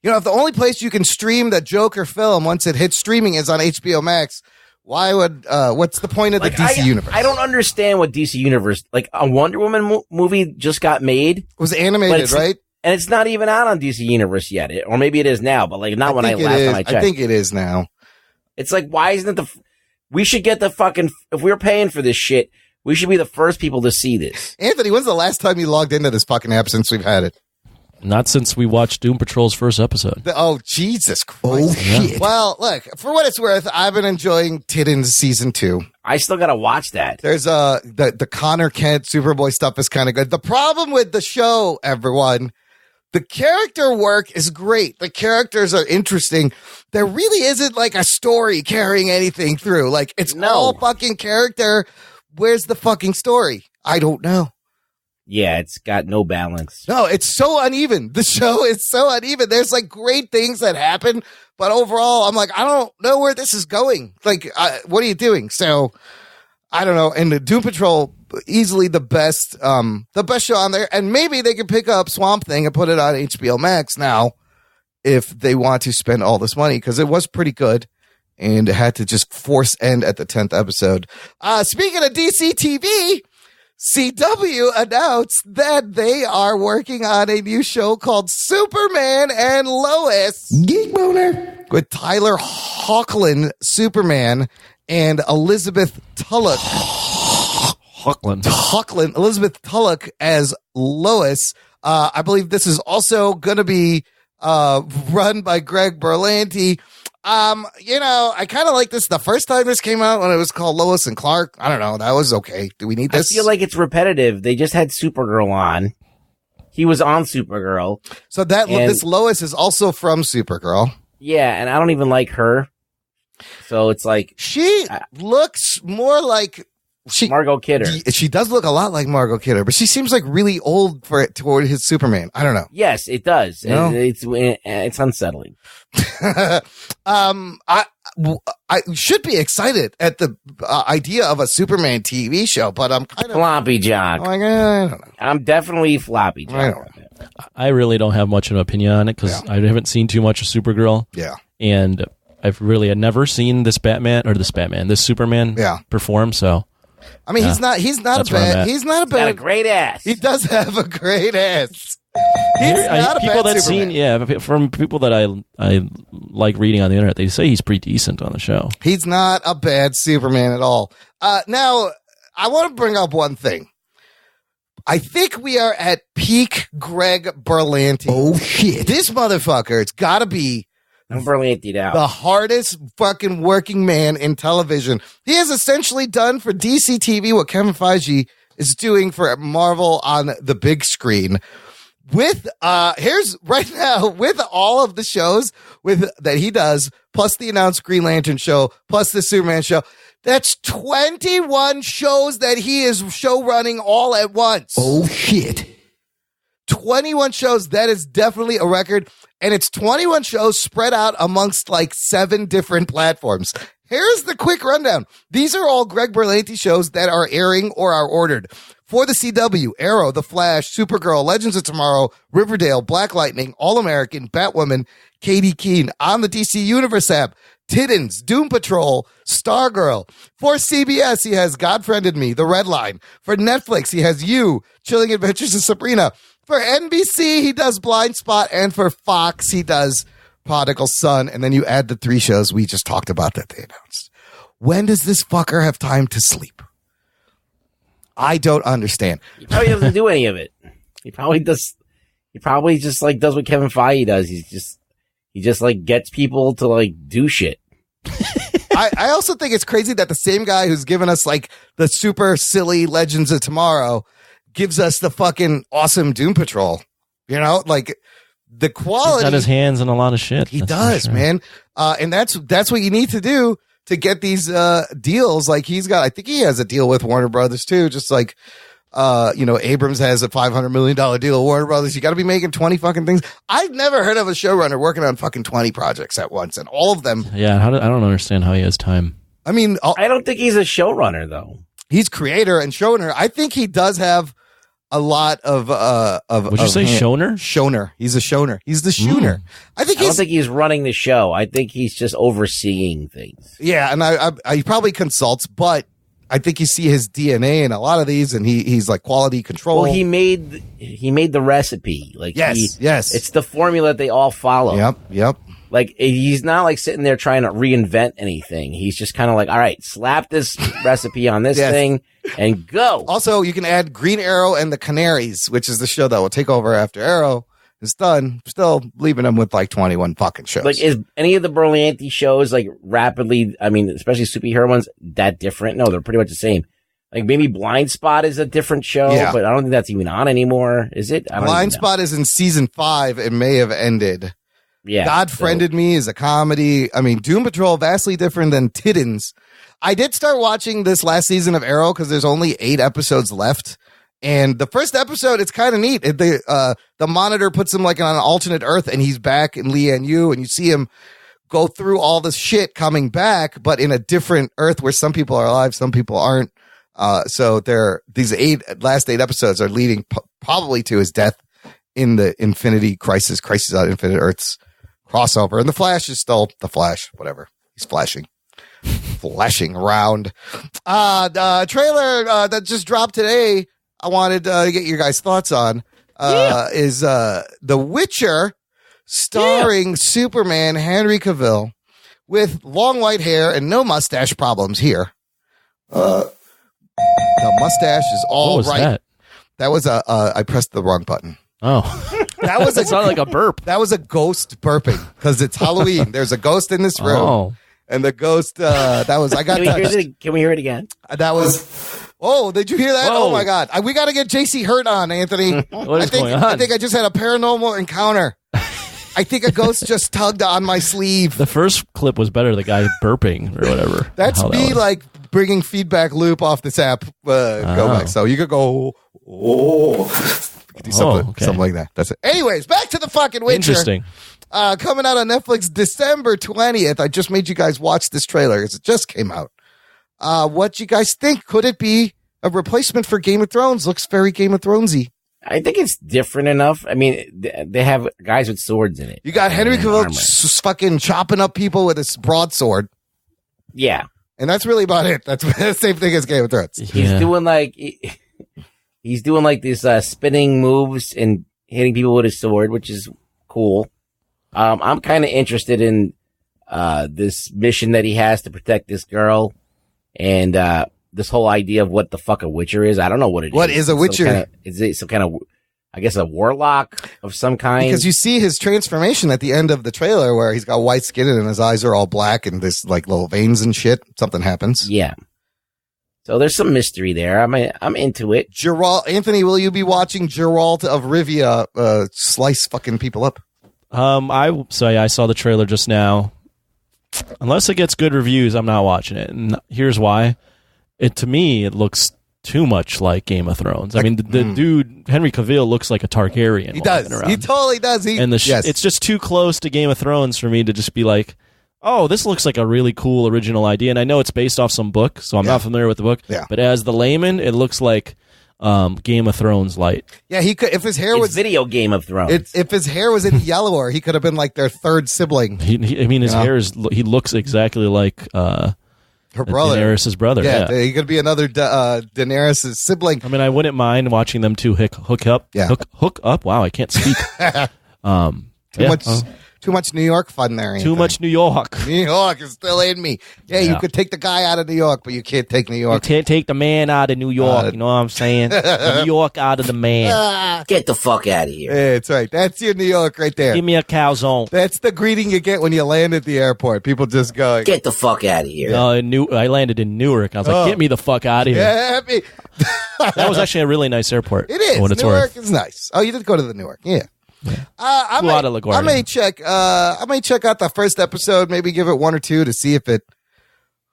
You know, if the only place you can stream the Joker film once it hits streaming is on HBO Max, why would, what's the point of the DC Universe? I don't understand what DC Universe, like a Wonder Woman movie just got made. It was animated, right? And it's not even out on DC Universe yet. Or maybe it is now, but like not when last time I checked. I think it is now. It's like, why isn't it we should get the fucking, if we're paying for this shit, we should be the first people to see this. Anthony, when's the last time you logged into this fucking app since we've had it? Not since we watched Doom Patrol's first episode. Oh, Jesus Christ. Oh, shit. Well, look, for what it's worth, I've been enjoying Titans Season 2. I still got to watch that. There's the Connor Kent Superboy stuff is kind of good. The problem with the show, everyone, the character work is great. The characters are interesting. There really isn't like a story carrying anything through. Like, it's all fucking character. Where's the fucking story? I don't know. Yeah, it's got no balance. No, it's so uneven. The show is so uneven. There's like great things that happen, but overall, I'm like, I don't know where this is going. Like, what are you doing? So, I don't know. And the Doom Patrol, easily the best show on there. And maybe they could pick up Swamp Thing and put it on HBO Max now if they want to spend all this money, because it was pretty good. And it had to just force end at the 10th episode. Speaking of DC TV, CW announced that they are working on a new show called Superman and Lois. Geek boner. With Tyler Hoechlin, Superman, and Elizabeth Tulloch. Hoechlin. Elizabeth Tulloch as Lois. I believe this is also going to be run by Greg Berlanti. You know, I kind of like this the first time this came out when it was called Lois and Clark. I don't know. That was okay. Do we need this? I feel like it's repetitive. They just had Supergirl on. He was on Supergirl. So this Lois is also from Supergirl. Yeah, and I don't even like her. So it's like she looks more like Margot Kidder. She does look a lot like Margot Kidder, but she seems like really old toward his Superman. I don't know. Yes, it does. No? It's unsettling. I should be excited at the idea of a Superman TV show, but I'm kind of floppy, Jock. Like, I don't know. I'm definitely floppy, Jock. I really don't have much of an opinion on it because I haven't seen too much of Supergirl. Yeah, and I've really never seen this Superman perform. So. I mean, he's not a bad. He's got a great ass. He does have a great ass. He's not a bad Superman. From people that I like reading on the internet, they say he's pretty decent on the show. He's not a bad Superman at all. Now, I want to bring up one thing. I think we are at peak Greg Berlanti. Oh, shit. This motherfucker, it's got to be I'm Berlanti out. The hardest fucking working man in television. He has essentially done for DC TV what Kevin Feige is doing for Marvel on the big screen. With here's right now with all of the shows that he does, plus the announced Green Lantern show, plus the Superman show. That's 21 shows that he is show running all at once. Oh shit. 21 shows. That is definitely a record. And it's 21 shows spread out amongst like 7 different platforms. Here's the quick rundown. These are all Greg Berlanti shows that are airing or are ordered. For the CW, Arrow, The Flash, Supergirl, Legends of Tomorrow, Riverdale, Black Lightning, All-American, Batwoman, Katie Keene. On the DC Universe app, Titans, Doom Patrol, Stargirl. For CBS, he has God Friended Me, The Red Line. For Netflix, he has You, Chilling Adventures of Sabrina. For NBC, he does Blind Spot. And for Fox, he does Prodigal Son. And then you add the 3 shows we just talked about that they announced. When does this fucker have time to sleep? I don't understand. He probably doesn't do any of it. He probably just like does what Kevin Feige does. He just like gets people to like do shit. I also think it's crazy that the same guy who's given us like the super silly Legends of Tomorrow gives us the fucking awesome Doom Patrol. You know, like the quality. He's got his hands in a lot of shit. He does, man. And that's what you need to do to get these deals. Like he's got, I think he has a deal with Warner Brothers too. Just like, Abrams has a $500 million deal with Warner Brothers. You got to be making 20 fucking things. I've never heard of a showrunner working on fucking 20 projects at once, and all of them. Yeah, I don't understand how he has time. I mean, I don't think he's a showrunner though. He's creator and showrunner. I think he does have a lot of Would you say showner? Showner. He's a showner. He's the shooner. I don't think he's running the show. I think he's just overseeing things. Yeah, and I probably consults, but I think you see his DNA in a lot of these, and he's like quality control. Well, he made the recipe. Like yes, it's the formula that they all follow. Yep. Like he's not like sitting there trying to reinvent anything. He's just kind of like, all right, slap this recipe on this thing and go. Also, you can add Green Arrow and the Canaries, which is the show that will take over after Arrow is done. Still leaving them with like 21 fucking shows. Like, is any of the Berlanti shows like rapidly? I mean, especially superhero ones, that different? No, they're pretty much the same. Like maybe Blind Spot is a different show, but I don't think that's even on anymore. Is it? Blind Spot is in season 5 and may have ended. Yeah, God Friended Me is a comedy. I mean, Doom Patrol, vastly different than Titans. I did start watching this last season of Arrow because there's only 8 episodes left. And the first episode, it's kind of neat. The Monitor puts him like on an alternate Earth, and he's back in Lian-Yu, and you see him go through all this shit coming back, but in a different Earth where some people are alive, some people aren't. So these last 8 episodes are leading probably to his death in the Infinity Crisis on Infinite Earths crossover. And the Flash is still the Flash, whatever. He's flashing around. The trailer that just dropped today, I wanted to get your guys' thoughts on, is The Witcher, starring Superman Henry Cavill, with long white hair and no mustache problems here. The mustache is all right. That was I pressed the wrong button. Oh, that was it sounded like a burp. That was a ghost burping because it's Halloween. There's a ghost in this room, and the ghost I got. Can we hear it again? That was. Oh, did you hear that? Whoa. Oh my God! We got to get JC Hurt on, Anthony. What is going on? I think I just had a paranormal encounter. I think a ghost just tugged on my sleeve. The first clip was better. The guy burping or whatever. That's me like bringing feedback loop off this app. Go back, so you could go. Do something like that. That's it. Anyways, back to the fucking Witcher. Interesting. Coming out on Netflix December 20th. I just made you guys watch this trailer because it just came out. What you guys think? Could it be a replacement for Game of Thrones? Looks very Game of Thronesy. I think it's different enough. I mean, they have guys with swords in it. You got Henry Cavill fucking chopping up people with his broadsword. Yeah. And that's really about it. That's the same thing as Game of Thrones. He's doing like these spinning moves and hitting people with his sword, which is cool. I'm kind of interested in this mission that he has to protect this girl, and this whole idea of what the fuck a Witcher is. I don't know what it is. What is a Witcher? Is it some kind of I guess, a warlock of some kind. Because you see his transformation at the end of the trailer where he's got white skin and his eyes are all black and there's like little veins and shit. Something happens. Yeah. So there's some mystery there. I'm into it. Anthony, will you be watching Geralt of Rivia slice fucking people up? I saw the trailer just now. Unless it gets good reviews, I'm not watching it. And here's why. To me, it looks too much like Game of Thrones. I mean, the dude, Henry Cavill, looks like a Targaryen. He does. He totally does. It's just too close to Game of Thrones for me to just be like, oh, this looks like a really cool original idea. And I know it's based off some book, so I'm not familiar with the book. Yeah. But as the layman, it looks like Game of Thrones light. Yeah, he could, if his hair was video Game of Thrones. If his hair was any yellower, he could have been like their third sibling. His hair is. He looks exactly like her brother, Daenerys' brother. Yeah, he could be another Daenerys' sibling. I mean, I wouldn't mind watching them two hook up. Yeah, hook up. Wow, I can't speak. Too much New York fun there. Too much New York. New York is still in me. Yeah, you could take the guy out of New York, but you can't take New York. You can't take the man out of New York. You know what I'm saying? New York out of the man. Get the fuck out of here. Yeah, that's right. That's your New York right there. Give me a calzone. That's the greeting you get when you land at the airport. People just go, get the fuck out of here. I landed in Newark. I was like, get me the fuck out of here. Yeah, that was actually a really nice airport. It is. Newark is nice. Oh, you did go to the Newark. Yeah. I may check out the first episode, maybe give it 1 or 2 to see if it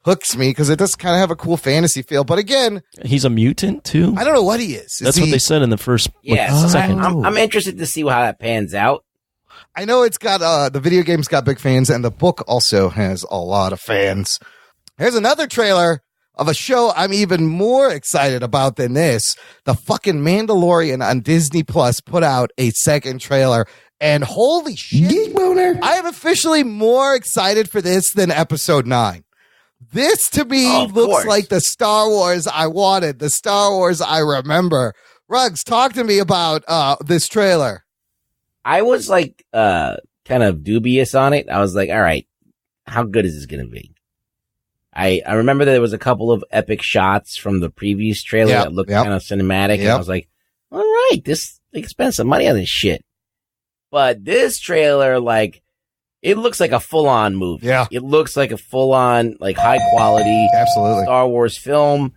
hooks me, because it does kind of have a cool fantasy feel. But again, he's a mutant too. I don't know what he is. That's what they said in the first. Second. I'm interested to see how that pans out. I know it's got the video game's got big fans, and the book also has a lot of fans. Here's another trailer of a show I'm even more excited about than this. The fucking Mandalorian on Disney Plus put out a second trailer, and holy shit, Geek Boner, I am officially more excited for this than episode 9. This to me looks like the Star Wars I wanted, the Star Wars I remember. Ruggs, talk to me about this trailer. I was like kind of dubious on it. I was like, all right, how good is this going to be? I remember that there was a couple of epic shots from the previous trailer that looked kind of cinematic. And I was like, all right, they can spend some money on this shit. But this trailer, like, it looks like a full-on movie. Yeah. It looks like a full-on, like, high-quality Star Wars film.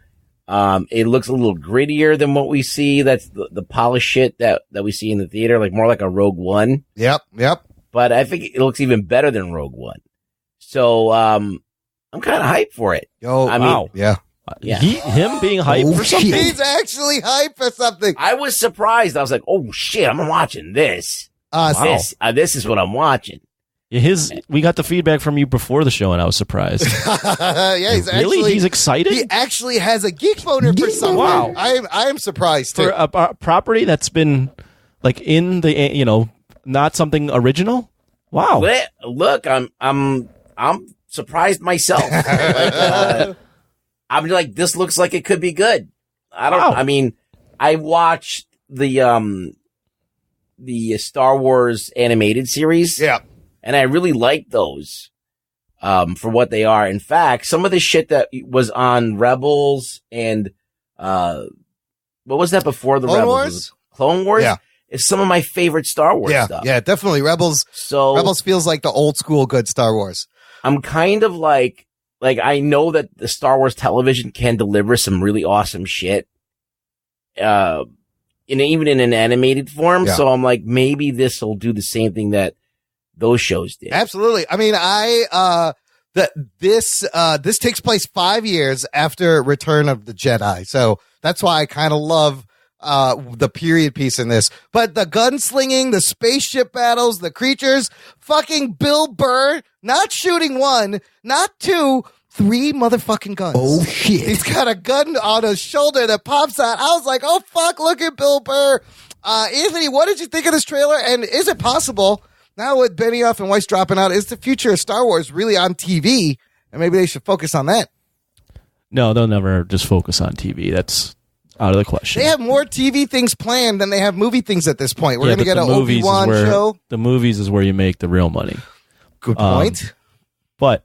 It looks a little grittier than what we see. That's the polished shit that we see in the theater, like more like a Rogue One. Yep. But I think it looks even better than Rogue One. So, I'm kind of hyped for it. Wow. Yeah. Him being hyped for something. He's actually hyped for something. I was surprised. I was like, oh shit, I'm watching this. This is what I'm watching. We got the feedback from you before the show, and I was surprised. He's excited. He actually has a geek boner for something. Wow. I am surprised too. For a property that's been like in the not something original. Wow. Look, I'm surprised myself. I'm like, this looks like it could be good. I mean, I watched the Star Wars animated series. Yeah. And I really like those, for what they are. In fact, some of the shit that was on Rebels and, what was that before the Clone Rebels? Wars? Clone Wars? Yeah. Is some of my favorite Star Wars stuff. Yeah, definitely. Rebels feels like the old school good Star Wars. I'm kind of like I know that the Star Wars television can deliver some really awesome shit, even in an animated form. Yeah. So I'm like, maybe this will do the same thing that those shows did. Absolutely. I mean, this takes place 5 years after Return of the Jedi. So that's why I kind of love the period piece in this. But the gunslinging, the spaceship battles, the creatures, fucking Bill Burr, not shooting 1, not 2, 3 motherfucking guns. Oh shit. He's got a gun on his shoulder that pops out. I was like, oh fuck, look at Bill Burr. Anthony, what did you think of this trailer? And is it possible, now with Benioff and Weiss dropping out, is the future of Star Wars really on TV? And maybe they should focus on that. No, they'll never just focus on TV. That's out of the question. They have more TV things planned than they have movie things at this point. We're going to get an Obi-Wan show. The movies is where you make the real money. Good point. But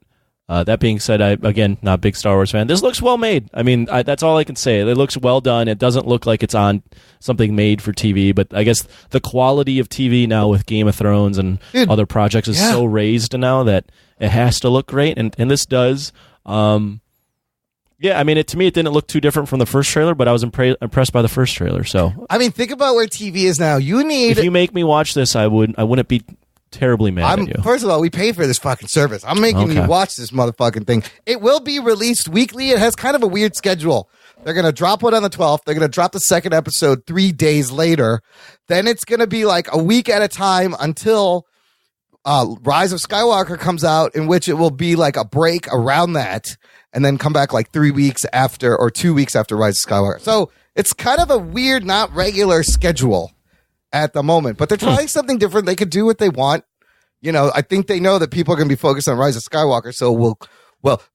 That being said, again, not a big Star Wars fan. This looks well made. I mean, that's all I can say. It looks well done. It doesn't look like it's on something made for TV, but I guess the quality of TV now with Game of Thrones and other projects is so raised now that it has to look great, and this does. Yeah, I mean, to me, it didn't look too different from the first trailer, but I was impressed by the first trailer. So, I mean, think about where TV is now. If you make me watch this, I wouldn't be terribly mad at you. First of all, we pay for this fucking service. I'm making you watch this motherfucking thing. It will be released weekly. It has kind of a weird schedule. They're going to drop one on the 12th. They're going to drop the second episode 3 days later. Then it's going to be like a week at a time until Rise of Skywalker comes out, in which it will be like a break around that, and then come back like 3 weeks after or 2 weeks after Rise of Skywalker. So it's kind of a weird, not regular schedule at the moment, but they're trying something different. They could do what they want. You know, I think they know that people are going to be focused on Rise of Skywalker. So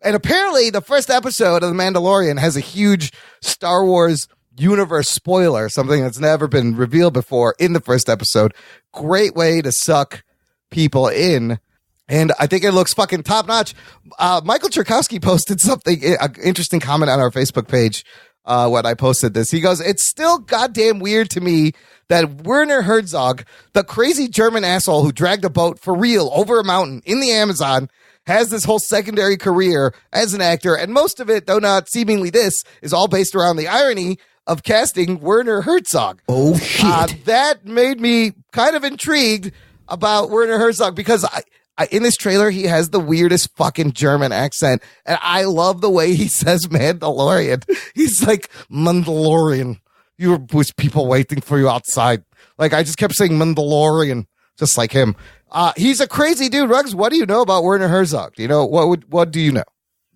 and apparently the first episode of The Mandalorian has a huge Star Wars universe spoiler, something that's never been revealed before in the first episode. Great way to suck people in. And I think it looks fucking top notch. Michael Cherkowski posted something, an interesting comment on our Facebook page when I posted this. He goes, "It's still goddamn weird to me that Werner Herzog, the crazy German asshole who dragged a boat for real over a mountain in the Amazon, has this whole secondary career as an actor. And most of it, though not seemingly this, is all based around the irony of casting Werner Herzog." Oh, shit. That made me kind of intrigued about Werner Herzog, because in this trailer, he has the weirdest fucking German accent, and I love the way he says Mandalorian. He's like, Mandalorian. Was people waiting for you outside. Like, I just kept saying Mandalorian, just like him. He's a crazy dude. Ruggs, what do you know about Werner Herzog? Do you know, what do you know?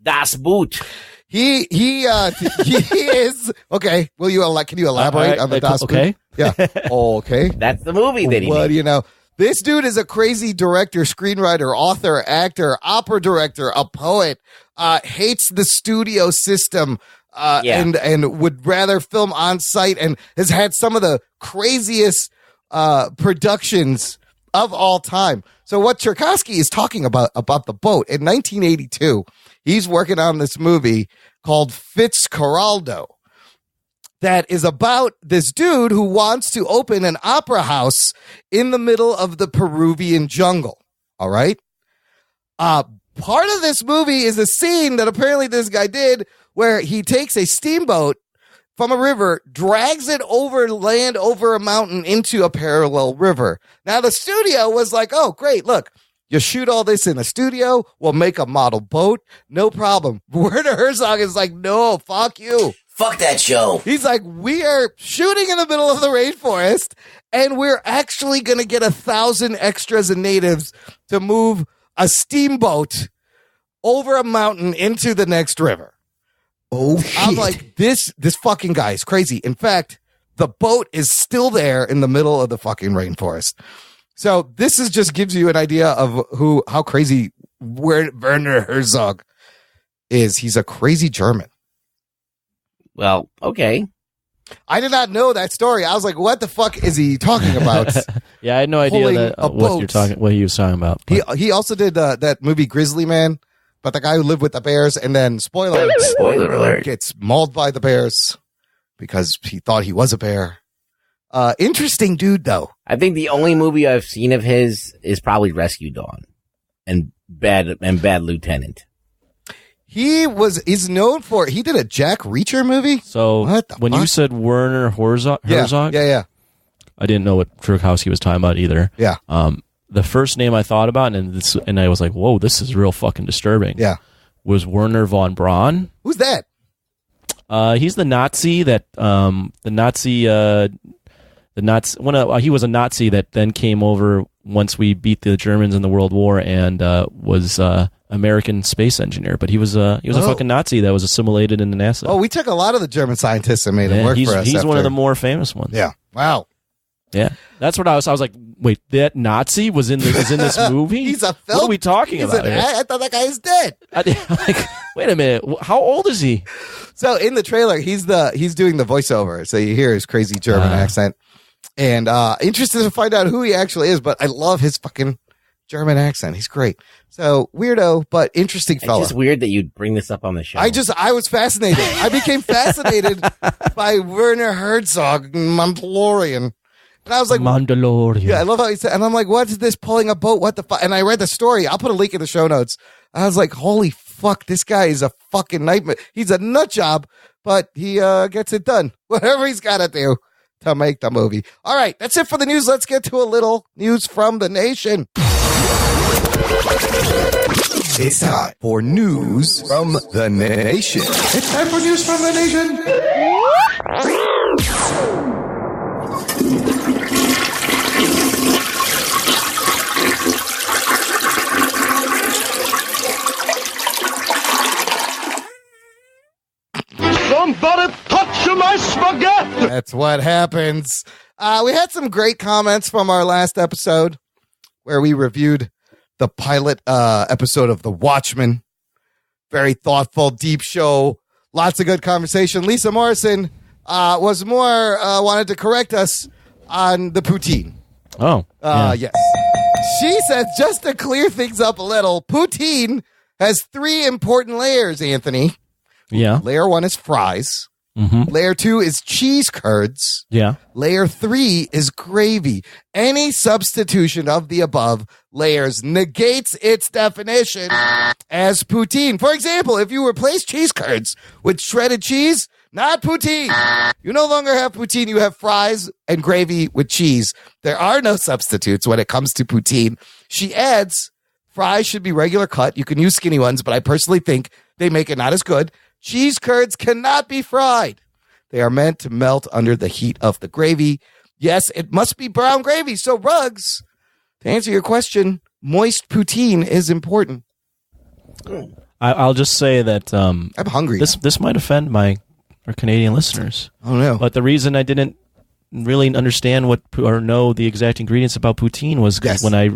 Das Boot. He is, okay. Can you elaborate on the Das Boot? Okay. Yeah. Okay. That's the movie that he What made. do you know? This dude is a crazy director, screenwriter, author, actor, opera director, a poet, hates the studio system, and would rather film on site, and has had some of the craziest productions of all time. So what Cherkowski is talking about the boat, in 1982, he's working on this movie called Fitzcarraldo, that is about this dude who wants to open an opera house in the middle of the Peruvian jungle. All right. Part of this movie is a scene that apparently this guy did where he takes a steamboat from a river, drags it over land, over a mountain into a parallel river. Now the studio was like, "Oh, great. Look, you shoot all this in a studio. We'll make a model boat. No problem." Werner Herzog is like, "No, fuck you. Fuck that show." He's like, "We are shooting in the middle of the rainforest, and we're actually going to get 1,000 extras and natives to move a steamboat over a mountain into the next river." Oh, shit. I'm like, this fucking guy is crazy. In fact, the boat is still there in the middle of the fucking rainforest. So this just gives you an idea of how crazy Werner Herzog is. He's a crazy German. Well, okay. I did not know that story. I was like, what the fuck is he talking about? Yeah, I had no idea what he was talking about. He also did that movie Grizzly Man, but the guy who lived with the bears, and then spoiler alert, gets mauled by the bears because he thought he was a bear. Interesting dude, though. I think the only movie I've seen of his is probably Rescue Dawn and Bad Lieutenant. He's known for, he did a Jack Reacher movie. So when you said Werner Herzog, yeah, I didn't know what Cherkowski was talking about either. Yeah. The first name I thought about, and I was like, whoa, this is real fucking disturbing. Yeah. Was Werner von Braun. Who's that? He's the Nazi that he was a Nazi that then came over once we beat the Germans in the World War and was American space engineer. But he was a fucking Nazi that was assimilated into NASA. Oh, we took a lot of the German scientists and made them work for us. He's one of the more famous ones. Yeah. Wow. Yeah, that's what I was like, wait, that Nazi is in this movie? He's a film. What are we talking about here? I thought that guy is dead. Wait a minute, how old is he? So in the trailer, he's doing the voiceover, so you hear his crazy German accent, and interested to find out who he actually is. But I love his fucking German accent. He's great. So weirdo, but interesting fella. It's just weird that you'd bring this up on the show. I was fascinated. I became fascinated by Werner Herzog, Mandalorian. And I was like, Mandalorian. Yeah, I love how he said, and I'm like, what is this pulling a boat? What the fuck? And I read the story. I'll put a link in the show notes. I was like, holy fuck, this guy is a fucking nightmare. He's a nut job, but he gets it done. Whatever he's got to do to make the movie. All right, that's it for the news. Let's get to a little news from the nation. It's time for news from the nation. It's time for news from the nation. Somebody touch my spaghetti! That's what happens. We had some great comments from our last episode where we reviewed the pilot episode of The Watchmen. Very thoughtful, deep show. Lots of good conversation. Lisa Morrison was more wanted to correct us on the poutine. Oh. Yes. She said, just to clear things up a little, poutine has 3 important layers, Anthony. Yeah. Layer 1 is fries. Mm-hmm. Layer 2 is cheese curds. Yeah. Layer 3 is gravy. Any substitution of the above layers negates its definition as poutine. For example, if you replace cheese curds with shredded cheese, not poutine. You no longer have poutine. You have fries and gravy with cheese. There are no substitutes when it comes to poutine. She adds, fries should be regular cut. You can use skinny ones, but I personally think they make it not as good. Cheese curds cannot be fried. They are meant to melt under the heat of the gravy. Yes, it must be brown gravy. So, Ruggs, to answer your question, moist poutine is important. I'll just say that I'm hungry. This might offend our Canadian listeners. Oh, no. But the reason I didn't really understand or know the exact ingredients about poutine was because when I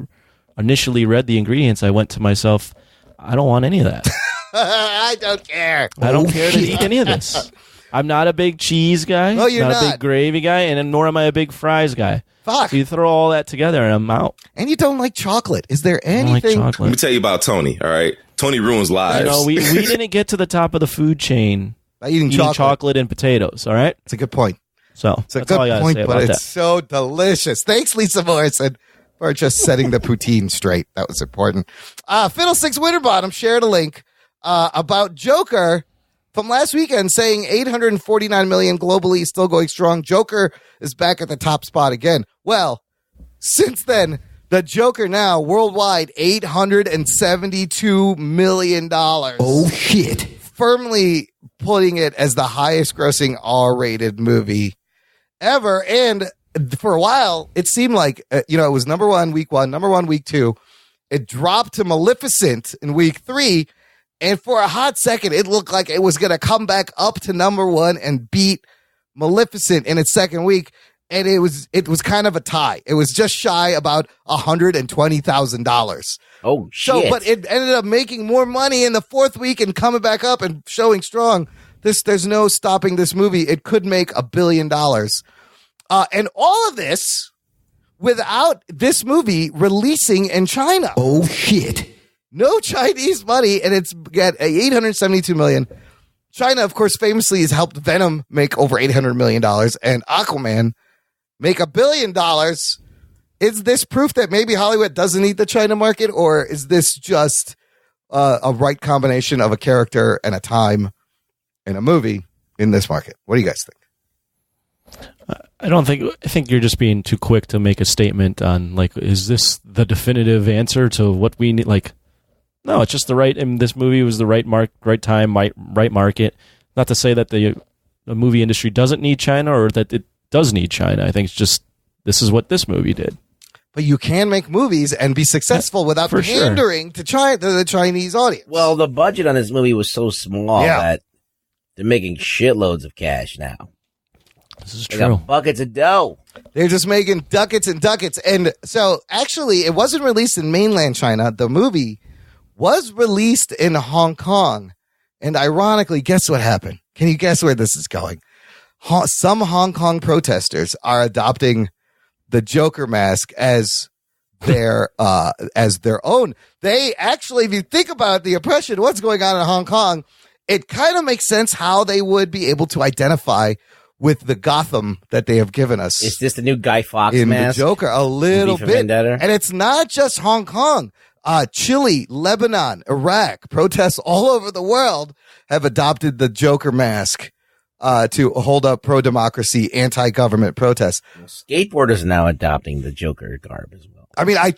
initially read the ingredients, I went to myself, I don't want any of that. I don't care. I don't care to eat any of this. I'm not a big cheese guy. No, you're not a big gravy guy, and nor am I a big fries guy. Fuck. So you throw all that together, and I'm out. And you don't like chocolate. Is there I don't anything? like chocolate. Let me tell you about Tony, all right? Tony ruins lives. No, we didn't get to the top of the food chain by eating chocolate and potatoes, all right? It's a good point. So It's a that's all I good gotta point, say but about it's so delicious. Thanks, Lisa Morrison, for just setting the poutine straight. That was important. Fiddlesticks Winterbottom shared a link about Joker from last weekend, saying 849 million globally, still going strong. Joker is back at the top spot again. Well, since then, the Joker now worldwide $872 million. Oh shit! Firmly putting it as the highest grossing R-rated movie ever. And for a while, it seemed like it was number 1 week 1, number 1 week 2. It dropped to Maleficent in week 3. And for a hot second, it looked like it was going to come back up to number 1 and beat Maleficent in its second week. And it was kind of a tie. It was just shy about $120,000. Oh, shit. So, but it ended up making more money in the 4th week and coming back up and showing strong. There's no stopping this movie. It could make $1 billion. And all of this without this movie releasing in China. Oh shit. No Chinese money, and it's got $872 million. China, of course, famously has helped Venom make over $800 million and Aquaman make $1 billion. Is this proof that maybe Hollywood doesn't need the China market, or is this just a right combination of a character and a time in a movie in this market? What do you guys think? I think you're just being too quick to make a statement on, like, is this the definitive answer to what we need? Like, no, it's just the right. And this movie was the right time, right market. Not to say that the movie industry doesn't need China or that it does need China. I think it's just this is what this movie did. But you can make movies and be successful without pandering to the Chinese audience. Well, the budget on this movie was so small that they're making shitloads of cash now. This is They true. got buckets of dough. They're just making ducats and ducats. And so, actually, it wasn't released in mainland China. The movie was released in Hong Kong. And ironically, guess what happened? Can you guess where this is going? Some Hong Kong protesters are adopting the Joker mask as their own. They actually, if you think about the oppression, what's going on in Hong Kong, it kind of makes sense how they would be able to identify with the Gotham that they have given us. Is this the new Guy Fawkes in mask? The Joker? A little bit. Vendetta? And it's not just Hong Kong. Chile, Lebanon, Iraq, protests all over the world have adopted the Joker mask to hold up pro-democracy, anti-government protests. Skateboarders are now adopting the Joker garb as well. I mean, I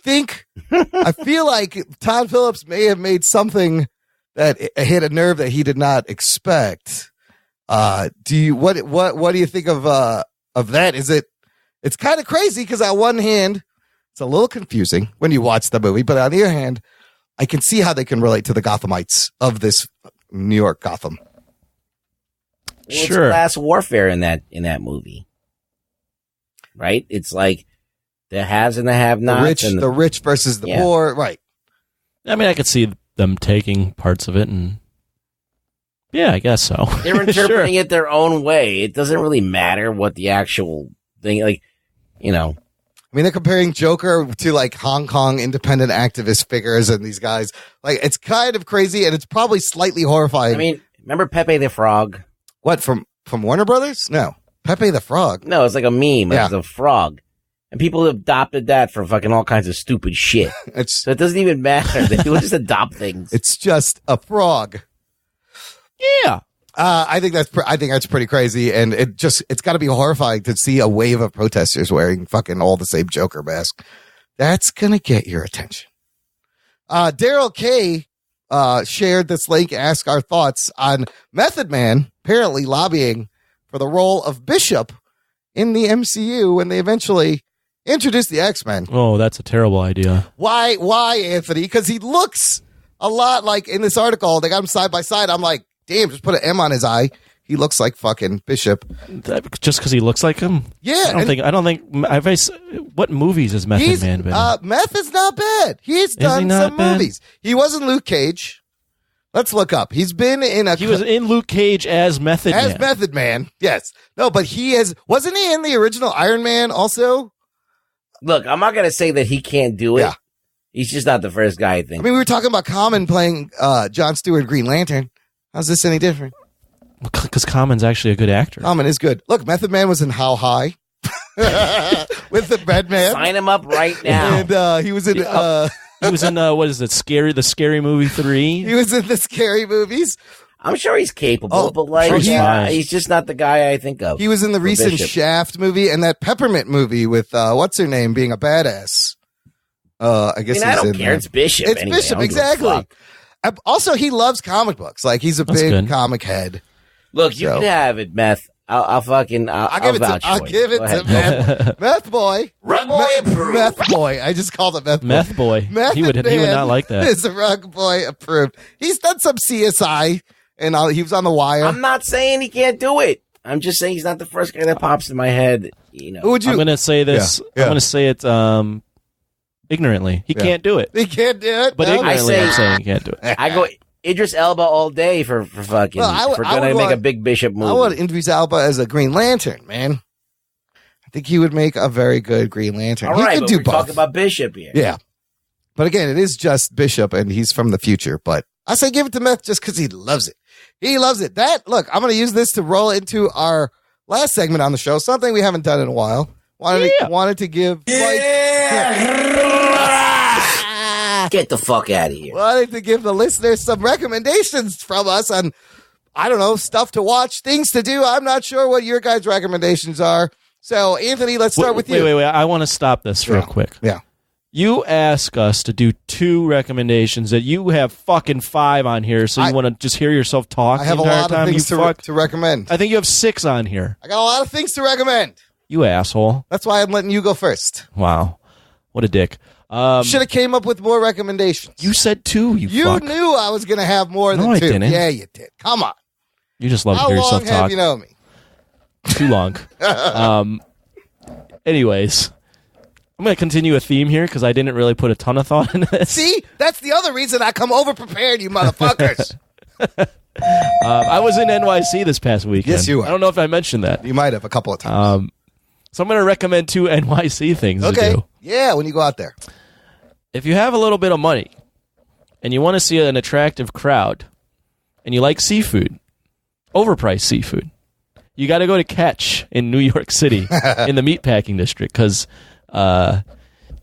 feel like Todd Phillips may have made something that hit a nerve that he did not expect. What do you think of that? It's kind of crazy because on one hand, it's a little confusing when you watch the movie, but on the other hand, I can see how they can relate to the Gothamites of this New York Gotham. Well, it's class warfare in that movie, right? It's like the haves and the have-nots, the rich versus the poor, right? I mean, I could see them taking parts of it, and yeah, I guess so. They're interpreting it their own way. It doesn't really matter what the actual thing, like, you know. I mean, they're comparing Joker to like Hong Kong independent activist figures and these guys. Like, it's kind of crazy, and it's probably slightly horrifying. I mean, remember Pepe the Frog? What, from Warner Brothers? No. Pepe the Frog. No, it's like a meme. Yeah. It's a frog. And people adopted that for fucking all kinds of stupid shit. So it doesn't even matter. People just adopt things. It's just a frog. Yeah. I think that's pretty crazy, and it's got to be horrifying to see a wave of protesters wearing fucking all the same Joker mask. That's gonna get your attention. Daryl K shared this link, asked our thoughts on Method Man apparently lobbying for the role of Bishop in the MCU when they eventually introduced the X-Men. Oh, that's a terrible idea. Why, Anthony? Because he looks a lot like in this article. They got him side by side. I'm like, damn, just put an M on his eye. He looks like fucking Bishop. Just because he looks like him? Yeah. I don't think. What movies has Method Man been in? Meth is not bad. He's done some movies. He was in Luke Cage. Let's look up. He's been in He was in Luke Cage as Method Man. As Method Man, yes. No, but wasn't he in the original Iron Man also? Look, I'm not going to say that he can't do it. Yeah. He's just not the first guy, I think. I mean, we were talking about Common playing Jon Stewart Green Lantern. How's this any different? Because Common's actually a good actor. Common is good. Look, Method Man was in How High with the Red Man. Sign him up right now. And he was in... he was in, what is it, the Scary Movie 3? He was in the Scary Movies. I'm sure he's capable, but like, he's just not the guy I think of. He was in the recent Bishop. Shaft movie and that Peppermint movie with, what's her name, being a badass. I guess I don't care. It's Bishop. It's anyway. Bishop, exactly. Also, he loves comic books. Like, he's a big comic head. Look, you can have it, Meth. I'll give it to Meth. Meth Boy. Rugboy approved. Meth Boy. I just called it Meth Boy. Meth Boy. He would not like that. Is a Rugboy approved. He's done some CSI, and he was on The Wire. I'm not saying he can't do it. I'm just saying he's not the first guy that pops in my head. You know. Who would you? I'm going to say this. Yeah. I'm going to say it ignorantly. He can't do it. He can't do it? But ignorantly, I'm saying he can't do it. I go Idris Elba all day for fucking. If we're going to make a big Bishop movie. I want Idris Elba as a Green Lantern, man. I think he would make a very good Green Lantern. All he right, could but do we're both. talking about Bishop here. Yeah. But again, it is just Bishop, and he's from the future. But I say give it to Meth just because he loves it. He loves it. Look, I'm going to use this to roll into our last segment on the show, something we haven't done in a while. Wanted to give... Get the fuck out of here. Wanted to give the listeners some recommendations from us on, I don't know, stuff to watch, things to do. I'm not sure what your guys' recommendations are. So, Anthony, let's start with you. Wait. I want to stop this real quick. Yeah. You ask us to do 2 recommendations that you have fucking 5 on here, so you want to just hear yourself talk. I have the a entire lot time. of things to recommend. I think you have 6 on here. I got a lot of things to recommend. You asshole. That's why I'm letting you go first. Wow. What a dick. Should have came up with more recommendations. You said 2, you fuck. Knew I was going to have more than 2. I didn't. Yeah, you did. Come on. You just love to hear yourself talk. How long have you known me? Too long. Anyways, I'm going to continue a theme here because I didn't really put a ton of thought into this. See? That's the other reason I come over prepared, you motherfuckers. I was in NYC this past weekend. Yes, you were. I don't know if I mentioned that. You might have a couple of times. So I'm going to recommend 2 NYC things to do. Yeah, when you go out there. if you have a little bit of money and you want to see an attractive crowd and you like seafood, overpriced seafood, you got to go to Catch in New York City in the meatpacking district because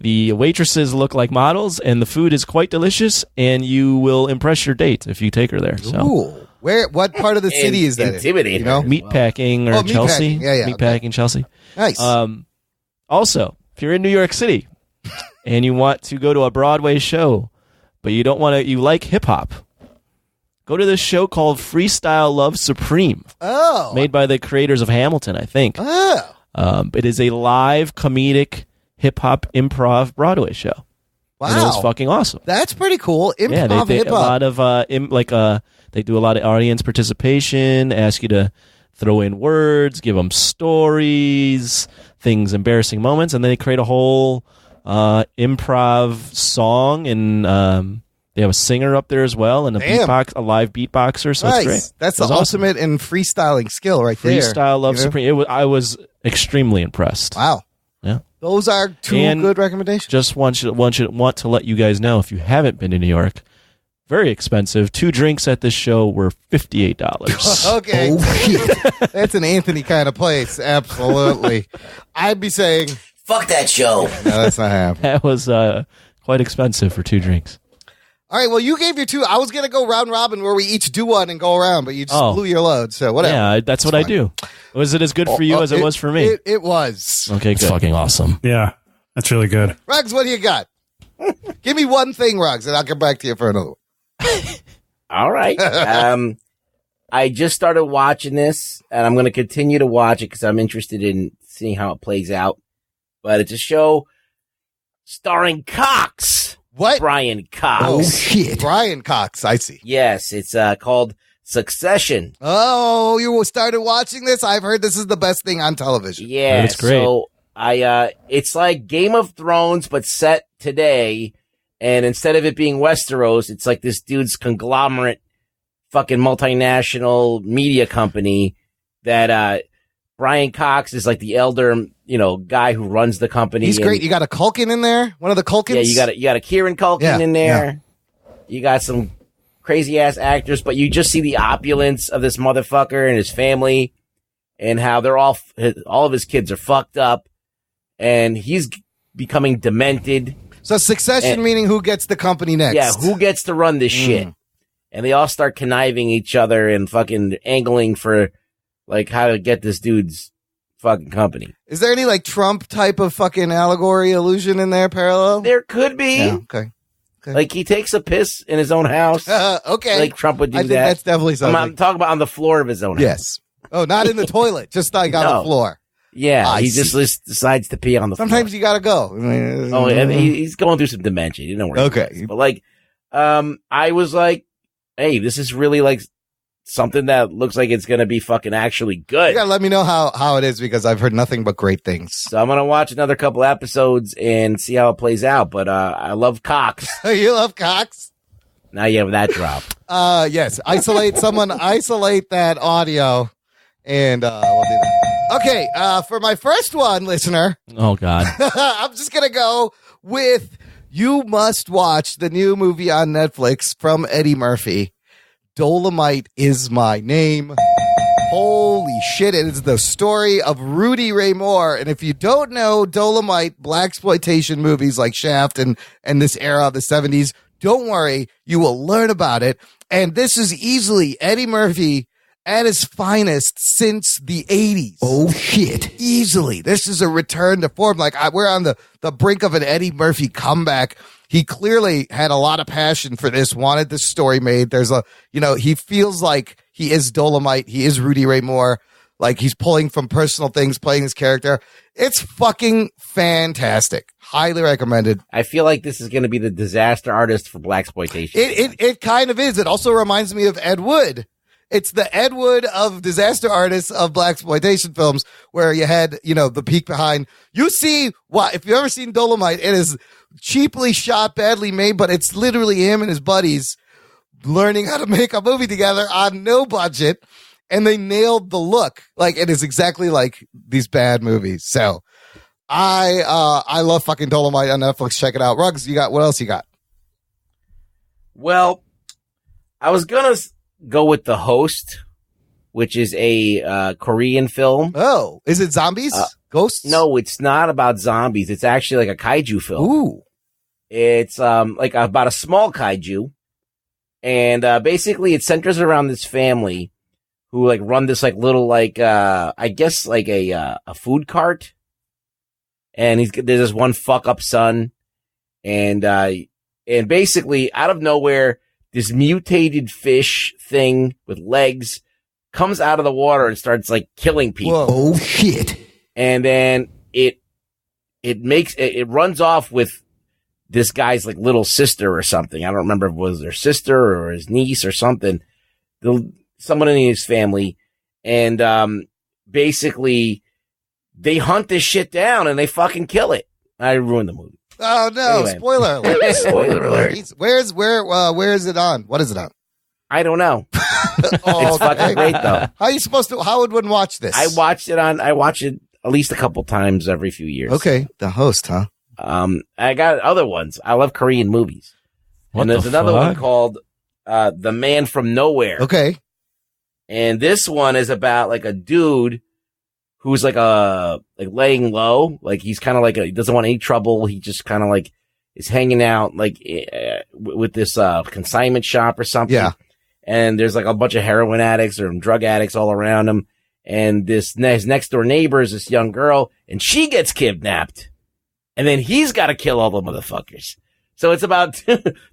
the waitresses look like models and the food is quite delicious and you will impress your date if you take her there. So. Ooh. What part of the city is that? Intimidating. You know? Meatpacking or Chelsea. Meatpacking. Meatpacking Chelsea. Nice. Also, if you're in New York City and you want to go to a Broadway show, but you don't want to, you like hip hop, go to this show called Freestyle Love Supreme. Oh. Made by the creators of Hamilton, I think. Oh. It is a live comedic hip hop improv Broadway show. Wow. And it was fucking awesome. That's pretty cool. Improv they hip a hop. lot of they do a lot of audience participation, ask you to throw in words, give them stories, things, embarrassing moments, and then they create a whole improv song, and they have a singer up there as well, and a live beatboxer. So nice. It's great. That's the ultimate in freestyling skill, right there. Freestyle Love Supreme. I was extremely impressed. Wow. Yeah. Those are two good recommendations. Just want to let you guys know, if you haven't been to New York, very expensive. 2 drinks at this show were $58. Okay. Oh, shit. That's an Anthony kind of place. Absolutely. I'd be saying, fuck that show. No, that's not happening. That was quite expensive for 2 drinks. All right, well, you gave your 2. I was going to go round robin where we each do one and go around, but you just blew your load, so whatever. Yeah, that's what I do. Was it as good for you as it was for me? It was. Okay, it's good. fucking awesome. Yeah, that's really good. Ruggs, what do you got? Give me one thing, Ruggs, and I'll come back to you for another one. All right. I just started watching this, and I'm going to continue to watch it because I'm interested in seeing how it plays out. But it's a show starring Cox. What? Brian Cox. Oh, shit. Brian Cox, I see. Yes, it's called Succession. Oh, you started watching this? I've heard this is the best thing on television. Yeah, it's great. So it's like Game of Thrones, but set today. And instead of it being Westeros, it's like this dude's conglomerate fucking multinational media company that Brian Cox is like the elder, guy who runs the company. He's great. You got a Culkin in there? One of the Culkins? Yeah, you got a Kieran Culkin in there. Yeah. You got some crazy ass actors, but you just see the opulence of this motherfucker and his family and how they're all of his kids are fucked up and he's becoming demented. So Succession meaning who gets the company next? Yeah, who gets to run this shit? And they all start conniving each other and fucking angling for like how to get this dude's fucking company. Is there any like Trump type of fucking allegory illusion in there parallel? There could be. Yeah, okay. Like he takes a piss in his own house. Okay. Like Trump would do I that. think that's definitely something. I'm talking about on the floor of his own house. Yes. Oh, not in the toilet, just like on the floor. Yeah, he just decides to pee on the floor. Sometimes you gotta go. And he's going through some dementia. You know where he is. But like, I was like, hey, this is really like something that looks like it's going to be fucking actually good. You gotta let me know how it is because I've heard nothing but great things. So I'm going to watch another couple episodes and see how it plays out. But I love Cox. You love Cox? Now you have that drop. Yes. Isolate that audio and we'll do that. Okay, for my first one, listener. Oh, God. I'm just going to go with you must watch the new movie on Netflix from Eddie Murphy. Dolemite is my name. Holy shit, it is the story of Rudy Ray Moore. And if you don't know Dolemite, blaxploitation movies like Shaft and this era of the 70s, don't worry, you will learn about it. And this is easily Eddie Murphy at his finest since the 80s. Oh, shit. Easily. This is a return to form. Like, we're on the brink of an Eddie Murphy comeback. He clearly had a lot of passion for this, wanted this story made. There's he feels like he is Dolemite. He is Rudy Ray Moore. Like, he's pulling from personal things, playing his character. It's fucking fantastic. Highly recommended. I feel like this is going to be the disaster artist for blaxploitation. It kind of is. It also reminds me of Ed Wood. It's the Ed Wood of disaster artists of blaxploitation films where you had, the peek behind. You see, if you've ever seen Dolemite, it is cheaply shot, badly made, but it's literally him and his buddies learning how to make a movie together on no budget. And they nailed the look. Like, it is exactly like these bad movies. So I love fucking Dolemite on Netflix. Check it out. Ruggs, what else you got? Well, I was gonna go with The Host, which is a Korean film. Oh, is it zombies? Ghosts? No, it's not about zombies. It's actually like a kaiju film. Ooh. It's like about a small kaiju, and basically it centers around this family who like run this like little like I guess like a food cart, and there's this one fuck up son, and basically out of nowhere this mutated fish thing with legs comes out of the water and starts like killing people. Whoa. Oh shit! And then it runs off with this guy's like little sister or something. I don't remember if it was their sister or his niece or something. Someone in his family. And basically they hunt this shit down and they fucking kill it. I ruined the movie. Oh no, Anyway. spoiler alert. Spoiler alert. Where is it on? What is it on? I don't know. Oh, It's fucking great though. How would one watch this? I watch it at least a couple times every few years. Okay. The Host, huh? I got other ones. I love Korean movies. And there's another one called The Man from Nowhere. Okay. And this one is about like a dude who's like laying low. Like he's kind of like he doesn't want any trouble. He just kind of like is hanging out like with this consignment shop or something. Yeah. And there's like a bunch of heroin addicts or drug addicts all around him. And his next door neighbor is this young girl and she gets kidnapped. And then he's got to kill all the motherfuckers. So it's about,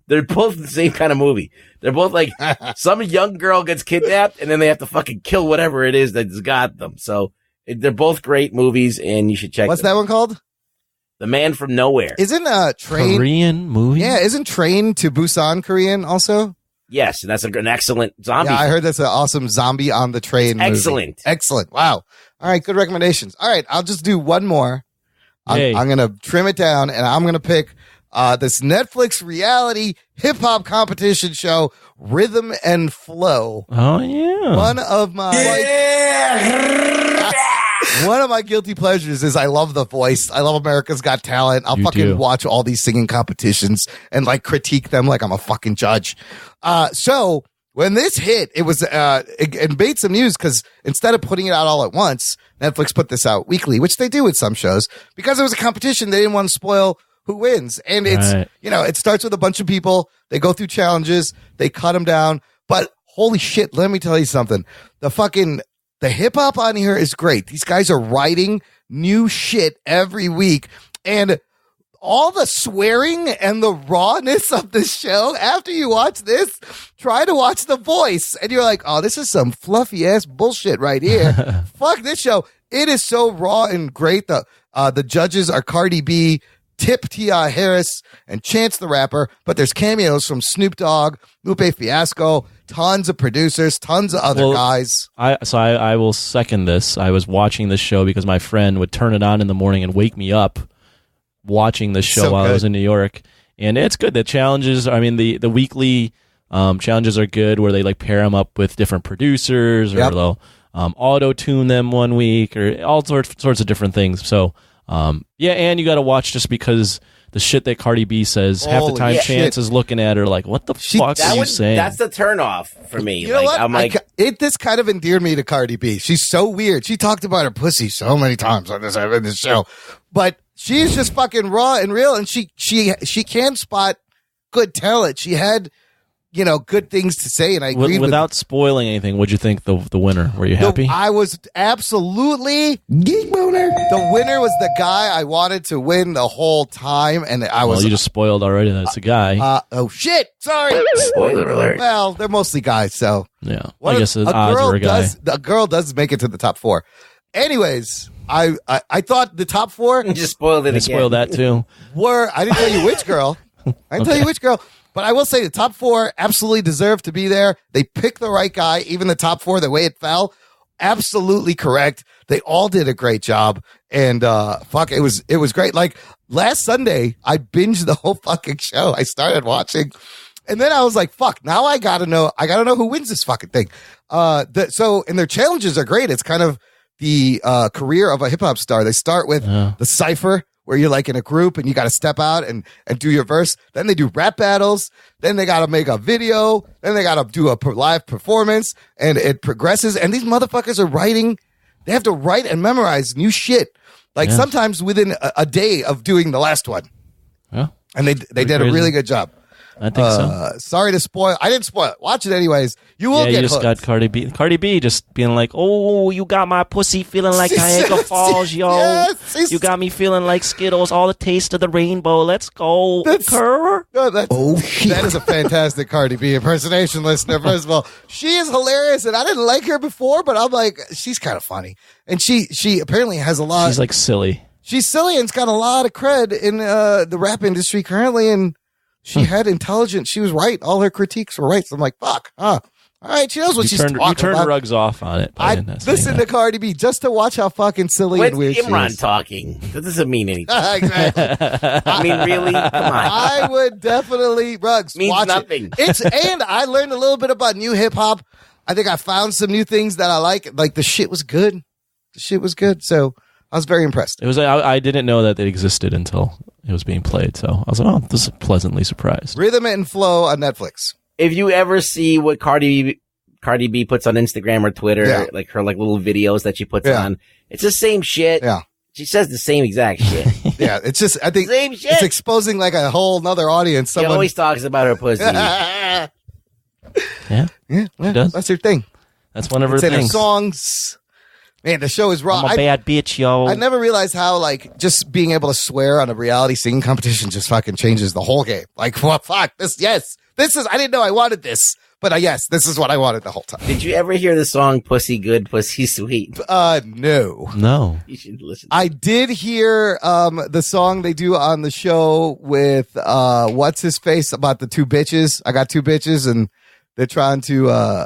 they're both the same kind of movie. They're both like, some young girl gets kidnapped and then they have to fucking kill whatever it is that's got them. So they're both great movies and you should check What's them. that one called? The Man from Nowhere. Isn't Train Korean movie? Yeah, isn't Train to Busan Korean also? Yes, and that's an excellent zombie. Yeah, I heard that's an awesome zombie on the train movie. Excellent. Excellent. Wow. All right, good recommendations. All right, I'll just do one more. Hey. I'm going to trim it down, and I'm going to pick this Netflix reality hip-hop competition show, Rhythm and Flow. Oh, yeah. One of my guilty pleasures is I love The Voice. I love America's Got Talent. I'll fucking watch all these singing competitions and like critique them like I'm a fucking judge. So when this hit, it was it made some news because instead of putting it out all at once, Netflix put this out weekly, which they do with some shows. Because it was a competition, they didn't want to spoil who wins. And it's, it starts with a bunch of people. They go through challenges. They cut them down. But holy shit, let me tell you something. The hip hop on here is great. These guys are writing new shit every week. And all the swearing and the rawness of the show, after you watch this, try to watch The Voice. And you're like, oh, this is some fluffy ass bullshit right here. Fuck this show. It is so raw and great. The judges are Cardi B, Tip T.I. Harris, and Chance the Rapper. But there's cameos from Snoop Dogg, Lupe Fiasco, tons of producers, tons of other guys. I will second this. I was watching this show because my friend would turn it on in the morning and wake me up watching the show while I was in New York. And it's good. The challenges, I mean, the weekly challenges are good where they like pair them up with different producers or they'll auto-tune them one week or all sorts of different things. So, and you got to watch just because the shit that Cardi B says, half the time Chance is looking at her like, what the fuck are you saying? That's the turnoff for me. You know what? I'm like, this kind of endeared me to Cardi B. She's so weird. She talked about her pussy so many times on this show, but she's just fucking raw and real, and she can spot good talent. She had, good things to say, and I agree without spoiling anything. What'd you think the winner? Were you happy? I was absolutely geek boner. The winner was the guy I wanted to win the whole time, and I was. Well, you just spoiled already. That's a guy. Oh shit! Sorry. Spoiler alert. Well, they're mostly guys, so yeah. I guess the odds are a guy. A girl does make it to the top 4. Anyways, I thought the top 4. You just spoiled it again. Spoiled that too. I didn't tell you which girl. I didn't tell you which girl. But I will say the top 4 absolutely deserve to be there. They picked the right guy. Even the top 4, the way it fell, absolutely correct. They all did a great job. And it was great. Like last Sunday, I binged the whole fucking show. I started watching. And then I was like, fuck, now I gotta know who wins this fucking thing. And their challenges are great. It's kind of the career of a hip hop star. They start with the cypher, where you're like in a group and you got to step out and do your verse. Then they do rap battles. Then they got to make a video. Then they got to do a live performance, and it progresses. And these motherfuckers are writing. They have to write and memorize new shit. Like sometimes within a day of doing the last one. Yeah. And they did a really good job. I think so. Sorry to spoil. I didn't spoil it. Watch it anyways. You will get you just hooked. got Cardi B. Cardi B just being like, "Oh, you got my pussy feeling like Niagara Falls, yo. Yes, you got me feeling like Skittles, all the taste of the rainbow. Let's go, Kerr." Shit. That is a fantastic Cardi B impersonation, listener. First of all, she is hilarious, and I didn't like her before, but I'm like, she's kind of funny, and she apparently has a lot. She's like silly. She's silly and's got a lot of cred in the rap industry currently, and she had intelligence. She was right. All her critiques were right. So I'm like, fuck, huh? All right, she knows what she's talking about. You turned Rugs off on it. I listened to Cardi B just to watch how fucking silly and weird Imran she is. talking? That doesn't mean anything. Exactly. I mean, really? Come on. I would definitely, Rugs, Means watch nothing. it. And I learned a little bit about new hip hop. I think I found some new things that I like. Like the shit was good. So I was very impressed. It was. I didn't know that it existed until it was being played. So I was like, "Oh, this is pleasantly surprised." Rhythm and Flow on Netflix. If you ever see what Cardi B puts on Instagram or Twitter, like her like little videos that she puts on, it's the same shit. Yeah. She says the same exact shit. Yeah, it's just, I think Same shit. it's exposing like a whole nother audience. She always talks about her pussy. Yeah, she does. That's her thing. That's one of her It's in her things. songs. Man, the show is raw. I'm a bad bitch, yo. I never realized how, like, just being able to swear on a reality singing competition just fucking changes the whole game. Like, well, fuck, this is, I didn't know I wanted this, but yes, this is what I wanted the whole time. Did you ever hear the song Pussy Good, Pussy Sweet? No. No. You should listen. I did hear the song they do on the show with what's his face about the two bitches. I got two bitches, and they're trying to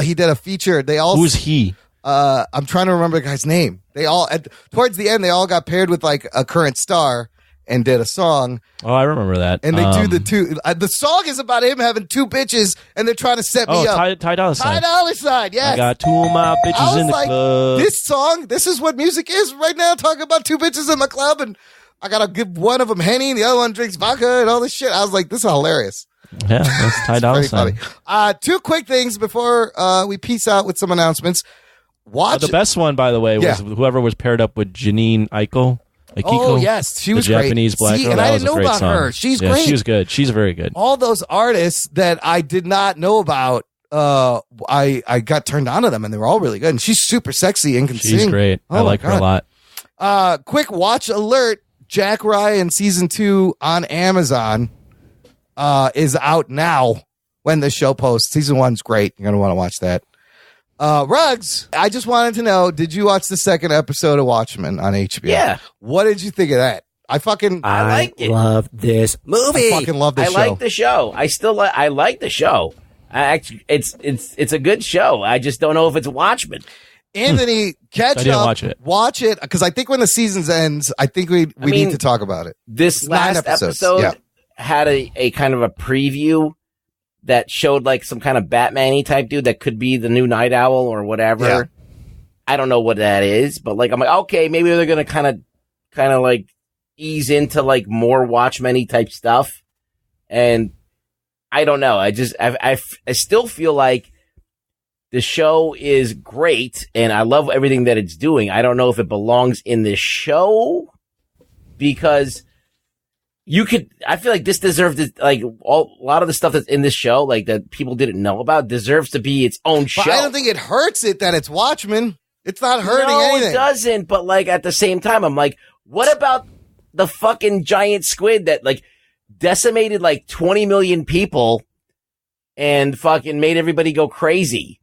he did a feature. They all Who's he? I'm trying to remember the guy's name. They all towards the end they all got paired with like a current star and did a song. Oh, I remember that. And they do the two. The song is about him having two bitches, and they're trying to set me up. Ty Dolla $ign. Ty Dolla $ign, yes. I got two of my I bitches was in the like, club. this song, this is what music is right now. Talking about two bitches in my club, and I gotta give one of them Henny, and the other one drinks vodka and all this shit. I was like, this is hilarious. Yeah, that's Ty Dolla $ign. Two quick things before we peace out with some announcements. The best one, by the way, was whoever was paired up with Janine Aiko. Oh, yes. She was the great. Japanese black girl. And that I was didn't a know great about song. her. She's yeah, great. She was good. She's very good. All those artists that I did not know about, I got turned on to them, and they were all really good. And she's super sexy and can sing. She's great. I like her a lot. Quick watch alert. Jack Ryan Season 2 on Amazon is out now when the show posts. Season 1's great. You're going to want to watch that. Ruggs, I just wanted to know, did you watch the second episode of Watchmen on HBO? Yeah. What did you think of that? I like it. Love this movie. I fucking love this show. I like the show. I like the show. It's a good show. I just don't know if it's Watchmen. Anthony, catch I didn't up. watch it. Watch it, because I think when the season ends, I think we need to talk about it. This It's 9 last episodes. episode Yeah. had a kind of a preview that showed like some kind of Batman-y type dude that could be the new Night Owl or whatever. Yeah. I don't know what that is, but like I'm like, okay, maybe they're gonna kind of like ease into like more Watchmen-y type stuff, and I don't know. I still feel like the show is great, and I love everything that it's doing. I don't know if it belongs in this show because I feel like this deserves to, like a lot of the stuff that's in this show, like that people didn't know about, deserves to be its own show. But I don't think it hurts it that it's Watchmen. It's not hurting anything. No, it doesn't. But like at the same time, I'm like, what about the fucking giant squid that like decimated like 20 million people and fucking made everybody go crazy?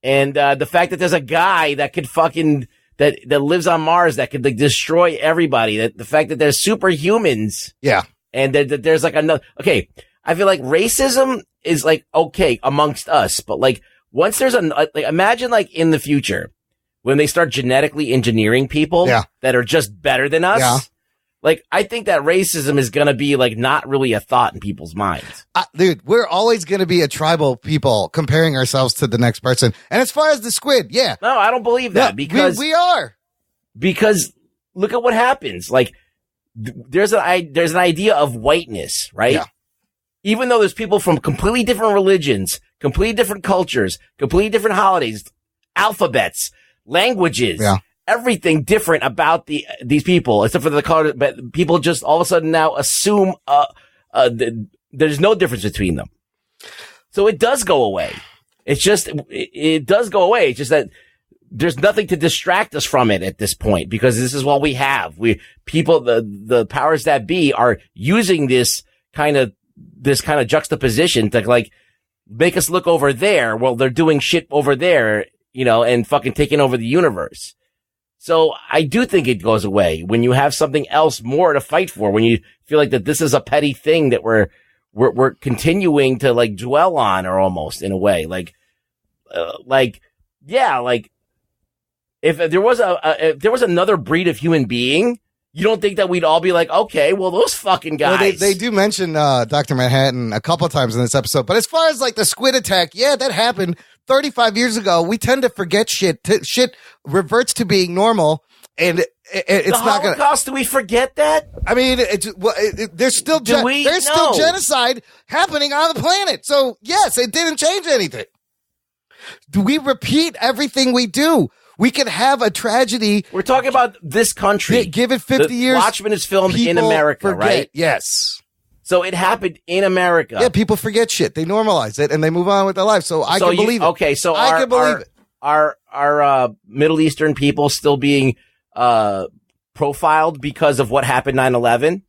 And the fact that there's a guy that could fucking that lives on Mars that could like destroy everybody. That the fact that there's superhumans. Yeah. And that there's like another. Okay, I feel like racism is like okay amongst us, but like once there's like imagine like in the future when they start genetically engineering people that are just better than us. Yeah. Like, I think that racism is going to be like not really a thought in people's minds. Dude, we're always going to be a tribal people comparing ourselves to the next person. And as far as the squid, yeah. No, I don't believe that because we are. Because look at what happens. Like, there's an idea of whiteness, right? Yeah. Even though there's people from completely different religions, completely different cultures, completely different holidays, alphabets, languages, everything different about these people, except for the color. But people just all of a sudden now assume there's no difference between them. So it does go away. It's just it does go away. It's just that there's nothing to distract us from it at this point because this is what we have. The powers that be are using this kind of juxtaposition to like make us look over there while they're doing shit over there, and fucking taking over the universe. So I do think it goes away when you have something else more to fight for, when you feel like that this is a petty thing that we're continuing to like dwell on, or almost in a way, if there was another breed of human being, you don't think that we'd all be like, okay, well, those fucking guys. Well, they do mention Dr. Manhattan a couple times in this episode, but as far as like the squid attack, yeah, that happened 35 years ago. We tend to forget shit. Shit reverts to being normal, and it's not going to. Holocaust, do we forget that? I mean, there's still still genocide happening on the planet. So yes, it didn't change anything. Do we repeat everything we do? We could have a tragedy. We're talking about this country. Give it 50 years. Watchmen is filmed in America, right? Yes. So it happened in America. Yeah, people forget shit. They normalize it and they move on with their life. So I can believe it. Okay, so I can believe it. Are Middle Eastern people still being profiled because of what happened 9/11?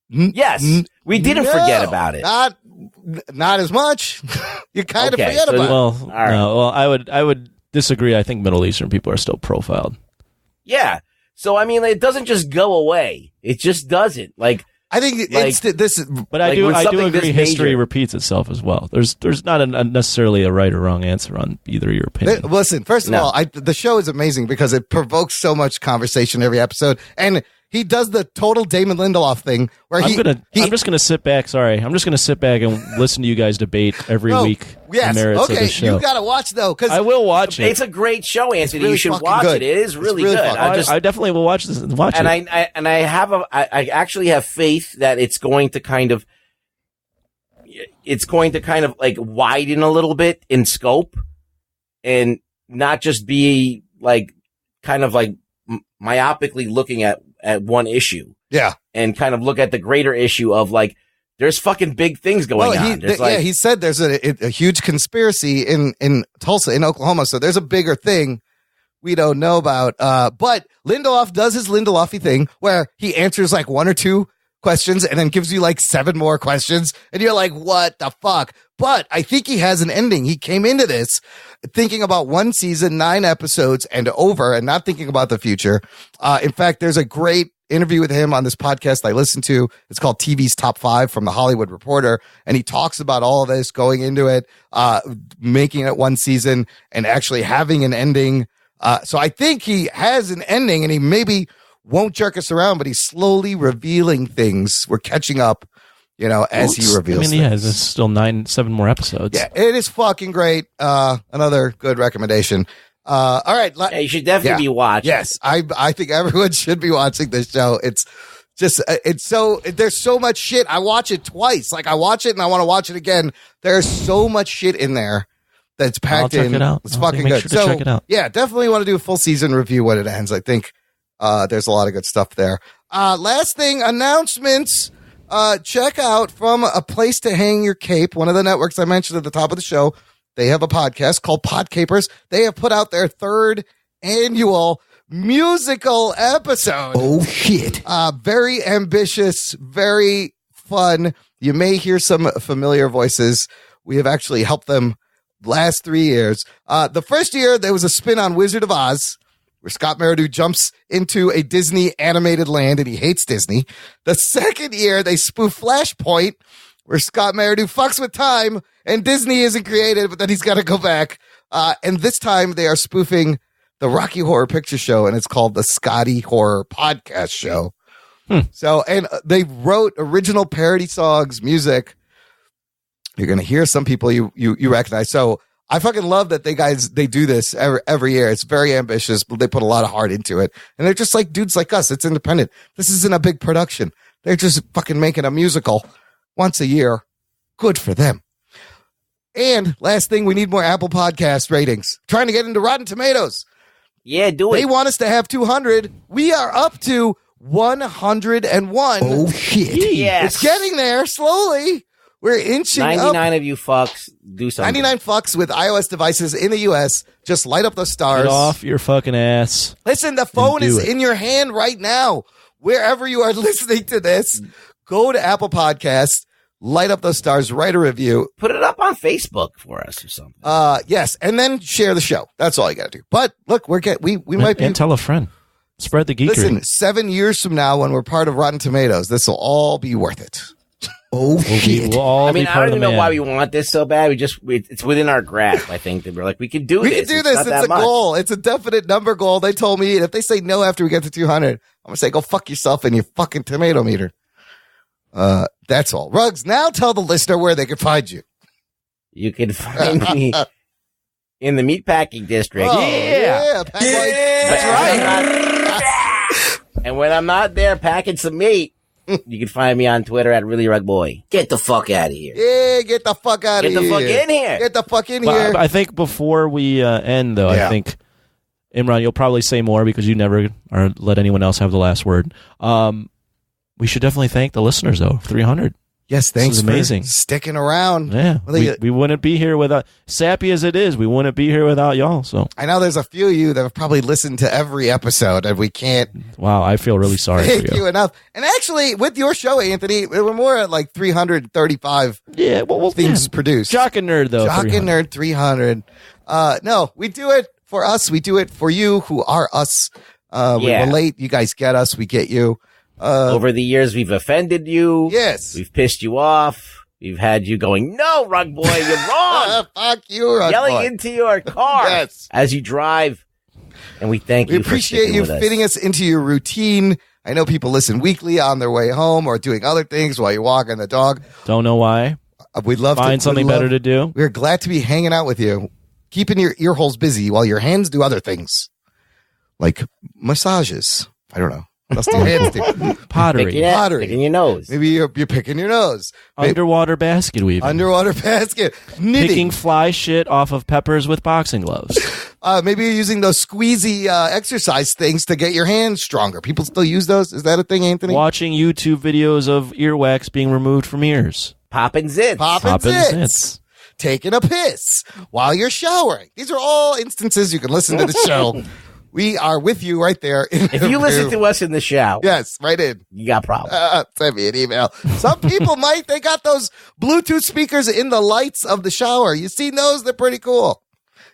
Yes. We didn't forget about it. Not as much. You kind of forget about it. Well, no, well, I would disagree. I think Middle Eastern people are still profiled. Yeah. So I mean, it doesn't just go away. It just doesn't. Like, I think but I do agree. History repeats itself as well. There's not necessarily a right or wrong answer on either your opinion. Listen, first of all, the show is amazing because it provokes so much conversation every episode, and he does the total Damon Lindelof thing where I'm just gonna sit back. Sorry, I'm just gonna sit back and listen to you guys debate every week. Yes, the merits of the show. You gotta watch though, because I will watch it. It's a great show, Anthony. Really you should watch it. It is really good. I definitely will watch this. Watch it. I actually have faith that it's going to kind of like widen a little bit in scope, and not just be like kind of like myopically looking at one issue. Yeah. And kind of look at the greater issue of like, there's fucking big things going on. He said there's a huge conspiracy in Tulsa, in Oklahoma. So there's a bigger thing we don't know about. But Lindelof does his Lindelofy thing where he answers like one or two questions and then gives you like 7 more questions. And you're like, what the fuck? But I think he has an ending. He came into this thinking about 1 season, 9 episodes and over, and not thinking about the future. In fact, there's a great interview with him on this podcast I listened to. It's called TV's Top 5 from The Hollywood Reporter. And he talks about all of this, going into it, making it 1 season and actually having an ending. So I think he has an ending, and he maybe won't jerk us around, but he's slowly revealing things. We're catching up, as he reveals things. There's still 7 more episodes. Yeah, it is fucking great. Another good recommendation. All right. You should definitely be watching. Yes, I think everyone should be watching this show. It's just, there's so much shit. I watch it twice. Like, I watch it and I want to watch it again. There's so much shit in there that's packed in. Check it out. It's fucking good. Sure to check it out. Yeah, definitely want to do a full season review when it ends. I think there's a lot of good stuff there. Last thing, announcements. Check out from A Place to Hang Your Cape, one of the networks I mentioned at the top of the show. They have a podcast called Podcapers. They have put out their 3rd annual musical episode. Oh, shit. Very ambitious, very fun. You may hear some familiar voices. We have actually helped them last 3 years. The first year, there was a spin on Wizard of Oz, where Scott Meridew jumps into a Disney animated land and he hates Disney. The second year, they spoof Flashpoint, where Scott Meridew fucks with time and Disney isn't created, but then he's got to go back. And this time they are spoofing the Rocky Horror Picture Show, and it's called the Scotty Horror Podcast Show. So, and they wrote original parody songs, music. You're going to hear some people you recognize. So I fucking love that they do this every year. It's very ambitious, but they put a lot of heart into it. And they're just like dudes like us. It's independent. This isn't a big production. They're just fucking making a musical once a year. Good for them. And last thing, we need more Apple Podcast ratings. Trying to get into Rotten Tomatoes. Yeah, do it. They want us to have 200. We are up to 101. Oh, shit. Yes. It's getting there slowly. We're inching 99 up. of you fucks do something. 99 fucks with iOS devices in the U.S. Just light up the stars. Get off your fucking ass. Listen, the phone is in your hand right now. Wherever you are listening to this, go to Apple Podcasts, light up those stars, write a review. Put it up on Facebook for us or something. Yes, and then share the show. That's all you got to do. But look, we might be. And tell a friend. Spread the geekery. Listen, 7 years from now, when we're part of Rotten Tomatoes, this will all be worth it. Oh, shit. I mean, I don't even know why we want this so bad. It's within our grasp, I think, that we're like, we can do this. We can do this. It's a goal. It's a definite number goal. They told me if they say no after we get to 200, I'm going to say, go fuck yourself in your fucking tomato meter. That's all. Ruggs, now tell the listener where they can find you. You can find me in the meatpacking district. Oh, yeah. That's right. And when I'm not there packing some meat, you can find me on Twitter at ReallyRugboy. Get the fuck out of here. Yeah, get the fuck out of here. Get the fuck in here. Get the fuck in here. I think before we end, though, I think, Imran, you'll probably say more because you never or let anyone else have the last word. We should definitely thank the listeners, though. 300. Yes, thanks. This is amazing. For sticking around. Yeah, we wouldn't be here without, sappy as it is, we wouldn't be here without y'all. So I know there's a few of you that have probably listened to every episode, and we can't. Wow, I feel really sorry for Thank you enough. And actually, with your show, Anthony, we're more at like 335. Yeah, well, things produced. Jock and Nerd, though. Jock and Nerd 300. No, we do it for us. We do it for you, who are us. We relate. You guys get us. We get you. Over the years, we've offended you. Yes. We've pissed you off. We've had you going, no, Rugboy, you're wrong. Fuck you, Rugboy. Yelling into your car as you drive. And we thank you. We appreciate you fitting us into your routine. I know people listen weekly on their way home or doing other things while you're walking the dog. Don't know why. We'd love find something better to do. We're glad to be hanging out with you, keeping your ear holes busy while your hands do other things, like massages. I don't know. What else do your hands do? Pottery. Picking your nose. Maybe you're picking your nose. Underwater basket weaving. Underwater basket. Knitting. Picking fly shit off of peppers with boxing gloves. Maybe you're using those squeezy exercise things to get your hands stronger. People still use those? Is that a thing, Anthony? Watching YouTube videos of earwax being removed from ears. Popping zits. Popping zits. Taking a piss while you're showering. These are all instances you can listen to the show. We are with you right there. If you listen to us in the shower. Yes, right in. You got problems. Send me an email. Some people might. They got those Bluetooth speakers in the lights of the shower. You seen those? They're pretty cool.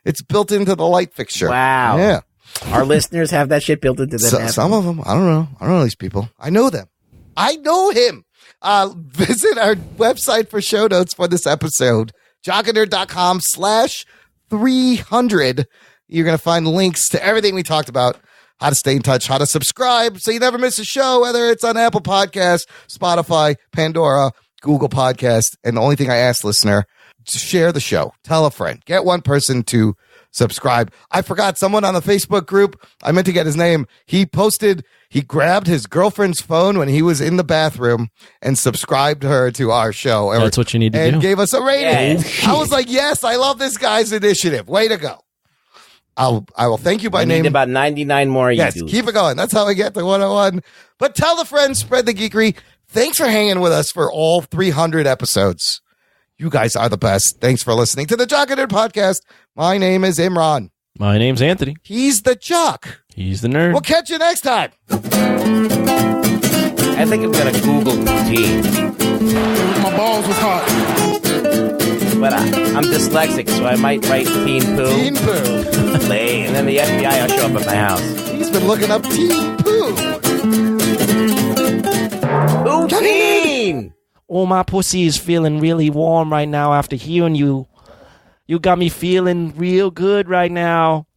It's built into the light fixture. Wow. Yeah. Our listeners have that shit built into them. Some of them. I don't know. I don't know these people. I know them. I know him. Visit our website for show notes for this episode. jockandnerd.com/300. You're going to find links to everything we talked about, how to stay in touch, how to subscribe so you never miss a show, whether it's on Apple Podcasts, Spotify, Pandora, Google Podcasts. And the only thing I ask, listener, to share the show. Tell a friend. Get one person to subscribe. I forgot someone on the Facebook group. I meant to get his name. He grabbed his girlfriend's phone when he was in the bathroom and subscribed her to our show. That's what you need to do. And gave us a rating. Yeah. I was like, yes, I love this guy's initiative. Way to go. I will thank you by name. Need about 99 more. Yes, keep it going. That's how we get to 101. But tell the friends, spread the geekery. Thanks for hanging with us for all 300 episodes. You guys are the best. Thanks for listening to the Jock and Nerd Podcast. My name is Imran. My name's Anthony. He's the Jock. He's the Nerd. We'll catch you next time. I think I'm going to Google tea. My balls was hot. But I'm dyslexic, so I might write teen poo. Teen poo. And then the FBI will show up at my house. He's been looking up teen poo. Poo teen! Oh, my pussy is feeling really warm right now after hearing you. You got me feeling real good right now.